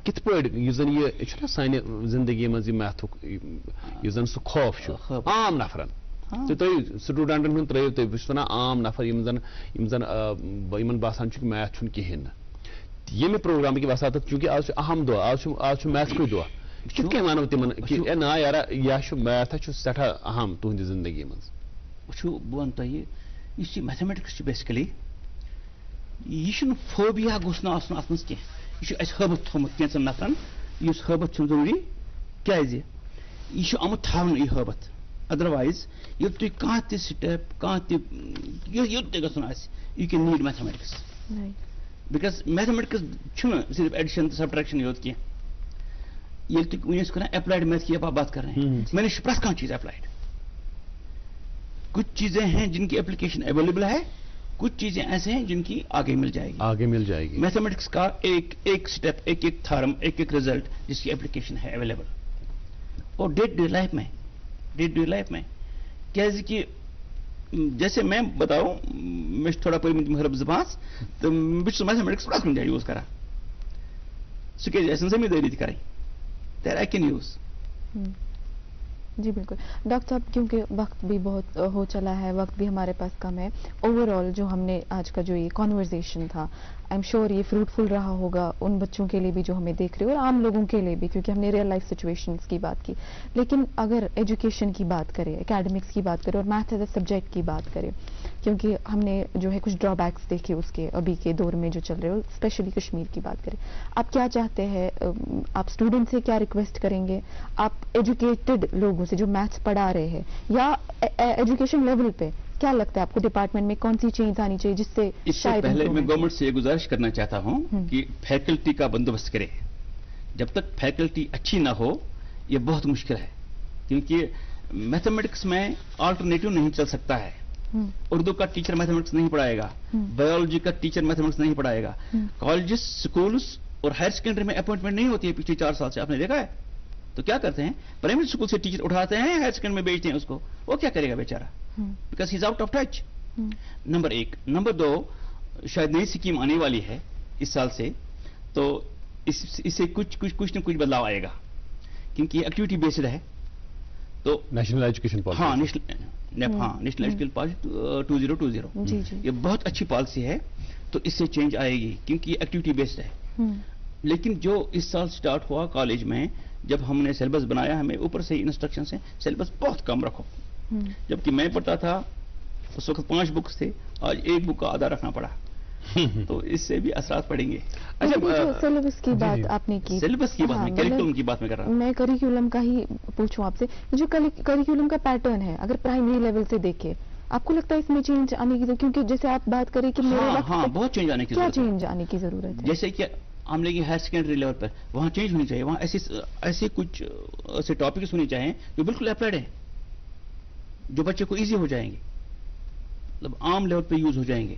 [SPEAKER 2] کِتھ پٲٹھۍ یُس زن یہِ چھُنہ سانہِ زندگی منٛز یہِ میتھُک یُس زن سُہ خوف چھُ عام نفرن تُہۍ سٹوٗڈنٹن ہُنٛد ترٲیِو تُہۍ بہٕ چھُس وَنان عام نفر یِم زن یِمن باسان چھُ کہِ میتھ چھُنہٕ کِہینۍ نہٕ ییٚمہِ پروگرامٕکۍ وساتت چوٗنٛکہِ آز چھُ اہم دۄہ آز چھُ میتھکُے دۄہ کِتھ کٔنۍ وَنو تِمن کہِ اے نا یارا یہِ چھُ میتھ چھُ سٮ۪ٹھاہ اہم تُہنٛدِ زندگی منٛز
[SPEAKER 10] وٕچھو بہٕ وَنہٕ تۄہہِ یُس یہِ میتھمیٹکس چھُ بیسِکلی یہِ چھُنہٕ فوبیا گوٚژھ نہٕ آسُن اَتھ منٛز کینٛہہ یہِ چھُ اَسہِ ہٲبتھ تھوٚمُت کینٛژن نفرن یُس ہٲبتھ چھُنہٕ ضروٗری کیازِ یہِ چھُ آمُت تھاونہٕ یہِ ہٲبتھ ادروایز ییٚلہِ تُہۍ کانٛہہ تہِ سٹیپ کانٛہہ تہِ یوٚت تہِ گژھُن آسہِ you can need mathematics because mathematics چھُنہٕ صرف ایڈیشن تہٕ سبٹریکشن یوت کینٛہہ ییٚلہِ تُہۍ وٕنۍ ٲسۍ کران اپلائڈ میتھ کی آپ بات کر رہے ہیں میں نے چھُ پرٛٮ۪تھ کانٛہہ چیٖز اپلائڈ کچھ چیزیں ہیں جن کی اپلیکیشن اویلیبل ہے کچھ چیزیں ایسے ہیں جن کی آگے مل جائے گی میتھمیٹکس کا ایک اسٹیپ ایک تھارم ایک رزلٹ جس کی اپلیکیشن ہے اویلیبل اور ڈے ٹو ڈے لائف میں کیازِ کہ جیسے میں بتاؤں میں تھوڑا پٔرمٕتۍ مہرب 2-5 تو بہٕ چھُس میتھمیٹکس پرٛٮ۪تھ کُنہِ جایہِ یوٗز کران سُہ کیازِ آسہِ نہٕ زٔمیٖندٲری تہِ کَرٕنۍ دیر آئی کین یوز
[SPEAKER 3] جی بالکل ڈاکٹر صاحب کیونکہ وقت بھی بہت ہو چلا ہے وقت بھی ہمارے پاس کم ہے اوور آل جو ہم نے آج کا جو یہ کانورزیشن تھا آئی ایم شیور یہ فروٹفل رہا ہوگا ان بچوں کے لیے بھی جو ہمیں دیکھ رہے ہو اور عام لوگوں کے لیے بھی کیونکہ ہم نے ریئل لائف سچویشنس کی بات کی لیکن اگر ایجوکیشن کی بات کریں اکیڈمکس کی بات کریں اور میتھ ایز اے سبجیکٹ کی بات کریں کیونکہ ہم نے جو ہے کچھ ڈرا بیکس دیکھے اس کے ابھی کے دور میں جو چل رہے ہو اسپیشلی کشمیر کی بات کریں آپ کیا چاہتے ہیں آپ اسٹوڈنٹ سے کیا ریکویسٹ کریں گے آپ ایجوکیٹڈ لوگوں سے جو میتھس پڑھا رہے ہیں یا ایجوکیشن لیول پہ کیا لگتا ہے آپ کو ڈپارٹمنٹ میں کون سی چینج آنی چاہیے جس سے
[SPEAKER 10] اس سے پہلے میں گورنمنٹ سے یہ گزارش کرنا چاہتا ہوں کہ فیکلٹی کا بندوبست کرے جب تک فیکلٹی اچھی نہ ہو یہ بہت مشکل ہے کیونکہ میتھمیٹکس میں آلٹرنیٹو نہیں چل سکتا ہے उर्दू का टीचर मैथमेटिक्स नहीं पढ़ाएगा, बायोलॉजी का टीचर मैथमेटिक्स नहीं पढ़ाएगा। कॉलेजेस, स्कूल्स और हायर सेकेंडरी में अपॉइंटमेंट नहीं होती है पिछले 4 साल से, आपने देखा है? तो क्या करते हैं, प्राइमरी स्कूल से टीचर उठाते हैं, हायर सेकेंडरी में भेजते हैं उसको, वो क्या करेगा बेचारा, because he is out of touch. Number 1। Number 2, शायद नई स्कीम आने वाली है इस साल से, तो इससे कुछ न कुछ बदलाव आएगा, क्योंकि ये एक्टिविटी बेस्ड है। तो
[SPEAKER 2] नेशनल एजुकेशन पॉलिसी,
[SPEAKER 10] हाँ नेशनल एजुकेशन पॉलिसी 2020, ये बहुत अच्छी पॉलिसी है। तो इससे चेंज आएगी, क्योंकि ये एक्टिविटी बेस्ड है। लेकिन जो इस साल स्टार्ट हुआ कॉलेज में, जब हमने सिलेबस बनाया, हमें ऊपर से इंस्ट्रक्शन है सिलेबस बहुत कम रखो। जबकि मैं पढ़ता था उस वक्त 5 बुक्स थे, आज 1 बुक का आधा रखना पड़ा। तो इससे भी असरात पड़ेंगे।
[SPEAKER 3] अच्छा, सिलेबस की बात आपने की,
[SPEAKER 10] सिलेबस की बात में, करिकुलम की बात में कर रहा हूं।
[SPEAKER 3] मैं करिकुलम का ही पूछूं आपसे, जो करिकुलम का पैटर्न है, अगर प्राइमरी लेवल से देखें, आपको लगता है इसमें चेंज आने की, क्योंकि जैसे आप बात करें कि मेरे वक्त
[SPEAKER 10] बहुत चेंज आने की
[SPEAKER 3] क्या चेंज आने की जरूरत है?
[SPEAKER 10] जैसे कि हम लेंगे हायर सेकेंडरी लेवल पर, वहां चेंज होनी चाहिए, वहां ऐसे कुछ ऐसे टॉपिक्स होने चाहिए जो बिल्कुल अप्लाइड है, जो बच्चे को इजी हो जाएंगे, मतलब आम लेवल पे यूज हो जाएंगे।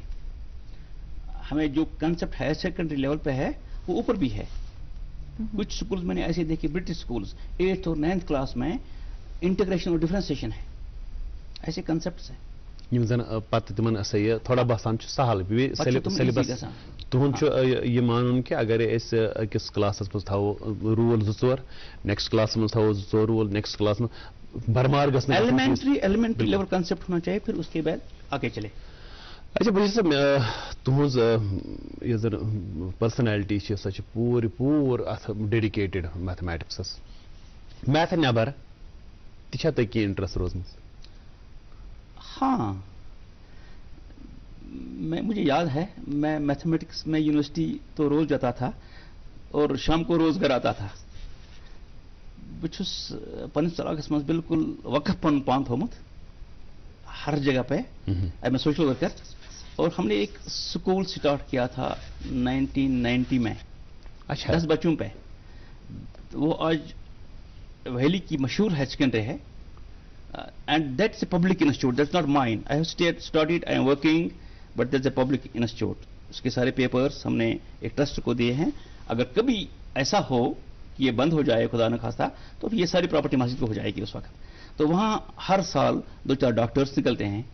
[SPEAKER 10] हमें जो कंसेप्ट हायर सेकेंडरी लेवल पे है वो ऊपर भी है। कुछ स्कूल्स मैंने ऐसे देखे, ब्रिटिश स्कूल्स 8th और 9th क्लास में इंटीग्रेशन और डिफरेंशिएशन है, ऐसे कंसेप्ट्स हैं।
[SPEAKER 2] यम जन पत तिमन सही थोड़ा बसान सहल सिलेबस तुहन ये मानुन कि अगर अकिस क्लासस मज थो रूल 2-4, नेक्स्ट क्लास मज थो 2 रूल, नेक्स्ट क्लास में भरमार गसना,
[SPEAKER 10] एलिमेंट्री लेवल कंसेप्ट होना चाहिए, फिर उसके बाद आगे चले।
[SPEAKER 2] अच्छा बस तुहज ये पर्सनैलिटी सह पूर अथ डेडिकेटेड मैथमेटिक्स, मैथ नबर ता तक इंटरेस्ट रोजम?
[SPEAKER 10] हाँ, मुझे याद है, मैं मैथमेटिक्स में यूनिवर्सिटी तो रोज जाता था और शाम को रोज घर आता था। बहुत पन्निस इलाकस मज बिल्कुल वक़्फ पन पान थोमुत हर जगह पे। मैं सोशल वर्कर, और हमने एक स्कूल स्टार्ट किया था 1990 में।
[SPEAKER 2] अच्छा,
[SPEAKER 10] 10 बच्चों पे। वो आज वैली की मशहूर हायर सेकेंडरी है, and that's a public institute, that's not mine. I have studied, I am working, but that's a public institute. उसके सारे पेपर्स हमने एक ट्रस्ट को दिए हैं। अगर कभी ऐसा हो कि ये बंद हो जाए खुदा न खास्ता, तो ये सारी प्रॉपर्टी मस्जिद को हो जाएगी उस वक्त। तो वहाँ हर साल 2-4 डॉक्टर्स निकलते हैं,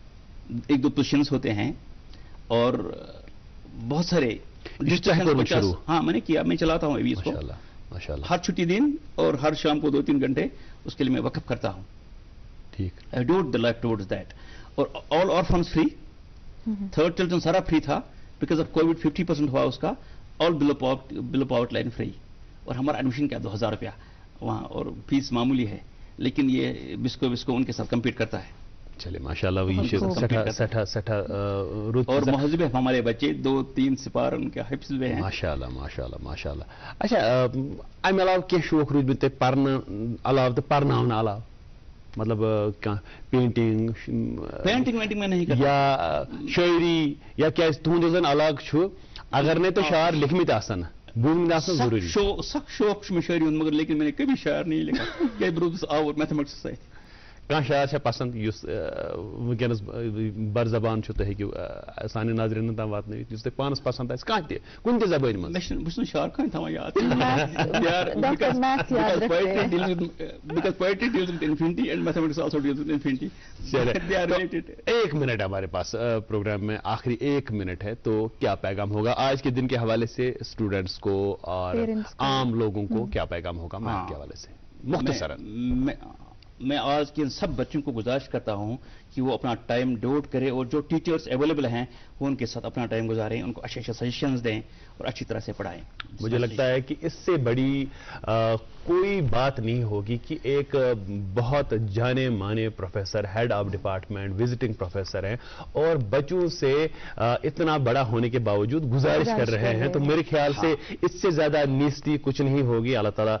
[SPEAKER 10] 1-2 पोजीशंस होते हैं, और बहुत सारे हाँ मैंने किया, मैं चलाता हूँ अभी इसको।
[SPEAKER 2] माशाल्लाह।
[SPEAKER 10] हर छुट्टी दिन और हर शाम को 2-3 घंटे उसके लिए मैं वक़्फ करता हूँ।
[SPEAKER 2] ठीक,
[SPEAKER 10] I devote the life towards that. और all orphans free, 3rd children सारा फ्री था, बिकॉज ऑफ कोविड 50% हुआ उसका। All below poverty line free. और हमारा एडमिशन क्या 2000 रुपया वहाँ, और फीस मामूली है, लेकिन ये बिस्को उनके साथ कम्पीट करता है।
[SPEAKER 2] चले माशाल्लाह,
[SPEAKER 10] और महजब है हमारे बच्चे, 2-3 सिपार उनके हिफ्ज़ में हैं।
[SPEAKER 2] माशाल्लाह। अच्छा, अम अलाव क्या शौक रूद पे पढ़न अलाव तो पढ़नावन अलाव, मतलब पेंटिंग
[SPEAKER 10] में नहीं करता,
[SPEAKER 2] या शायरी, या क्या तुहद जन अलग अगर ने तो शायर लिखमित आसन जरूरी
[SPEAKER 10] सख्त शौक में शायरी, मगर लेकिन मैंने कभी शायर नहीं लिखा। क्या ब्रूस आवर मैथमेटिक्स से
[SPEAKER 2] कह शायर पसंद वनस बर जबान सान नाजरन तम वात पानस पसंद कुन जबान
[SPEAKER 10] मज शार कह याद poetry deals with infinity and mathematics also deals with infinity. They are related.
[SPEAKER 2] 1 minute हमारे पास प्रोग्राम में, आखिरी 1 मिनट है, तो क्या पैगाम होगा आज के दिन के हवाले से स्टूडेंट्स को और आम लोगों को? क्या पैगाम होगा मैथ के हवाले से मुख्तसरन?
[SPEAKER 10] मैं आज के सब बच्चों को गुजारिश करता हूं कि वो अपना टाइम डिवोट करें, और जो टीचर्स अवेलेबल हैं वो उनके साथ अपना टाइम गुजारें, उनको अच्छे अच्छे सजेशंस दें और अच्छी तरह से पढ़ाएं।
[SPEAKER 2] मुझे लगता है कि इससे बड़ी कोई बात नहीं होगी कि एक बहुत जाने माने professor, head of department, visiting professor हैं और बच्चों से इतना बड़ा होने के बावजूद गुजारिश कर रहे हैं, तो मेरे ख्याल से इससे ज्यादा नीस्ती कुछ नहीं होगी। अल्लाह ताला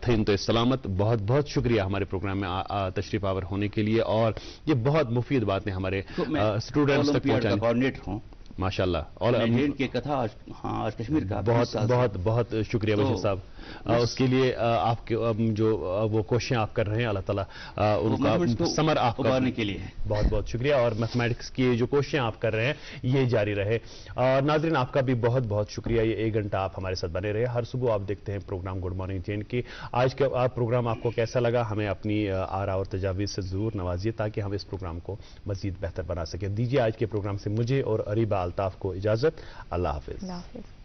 [SPEAKER 2] थीन तो सलामत। बहुत बहुत शुक्रिया हमारे प्रोग्राम में तशरीफ आवर होने के लिए, और ये बहुत मुफीद बातें हमारे स्टूडेंट्स तक पहुंचाने।
[SPEAKER 10] कोऑर्डिनेटर हूं
[SPEAKER 2] माशाल्लाह। और
[SPEAKER 10] जेएनके की कथा आज कश्मीर का
[SPEAKER 2] बहुत बहुत बहुत शुक्रिया बशीर साहब, उसके लिए आपके जो वो कोशिशें आप कर रहे हैं, अल्लाह ताला उनका समर आप
[SPEAKER 10] उबारने के लिए
[SPEAKER 2] बहुत बहुत शुक्रिया। और मैथमेटिक्स की जो कोशिशें आप कर रहे हैं ये जारी रहे। और नाज़रीन आपका भी बहुत बहुत शुक्रिया, ये 1 घंटा आप हमारे साथ बने रहे। हर सुबह आप देखते हैं प्रोग्राम गुड मॉर्निंग जेएनके। आज का प्रोग्राम आपको कैसा लगा, हमें अपनी आरा और तजावीज़ से ज़रूर नवाजिए ताकि हम इस प्रोग्राम को मज़ीद बेहतर बना सकें। दीजिए आज के प्रोग्राम से मुझे और अरीबा अल्ताफ को इजाज़त। अल्लाह हाफ़िज़।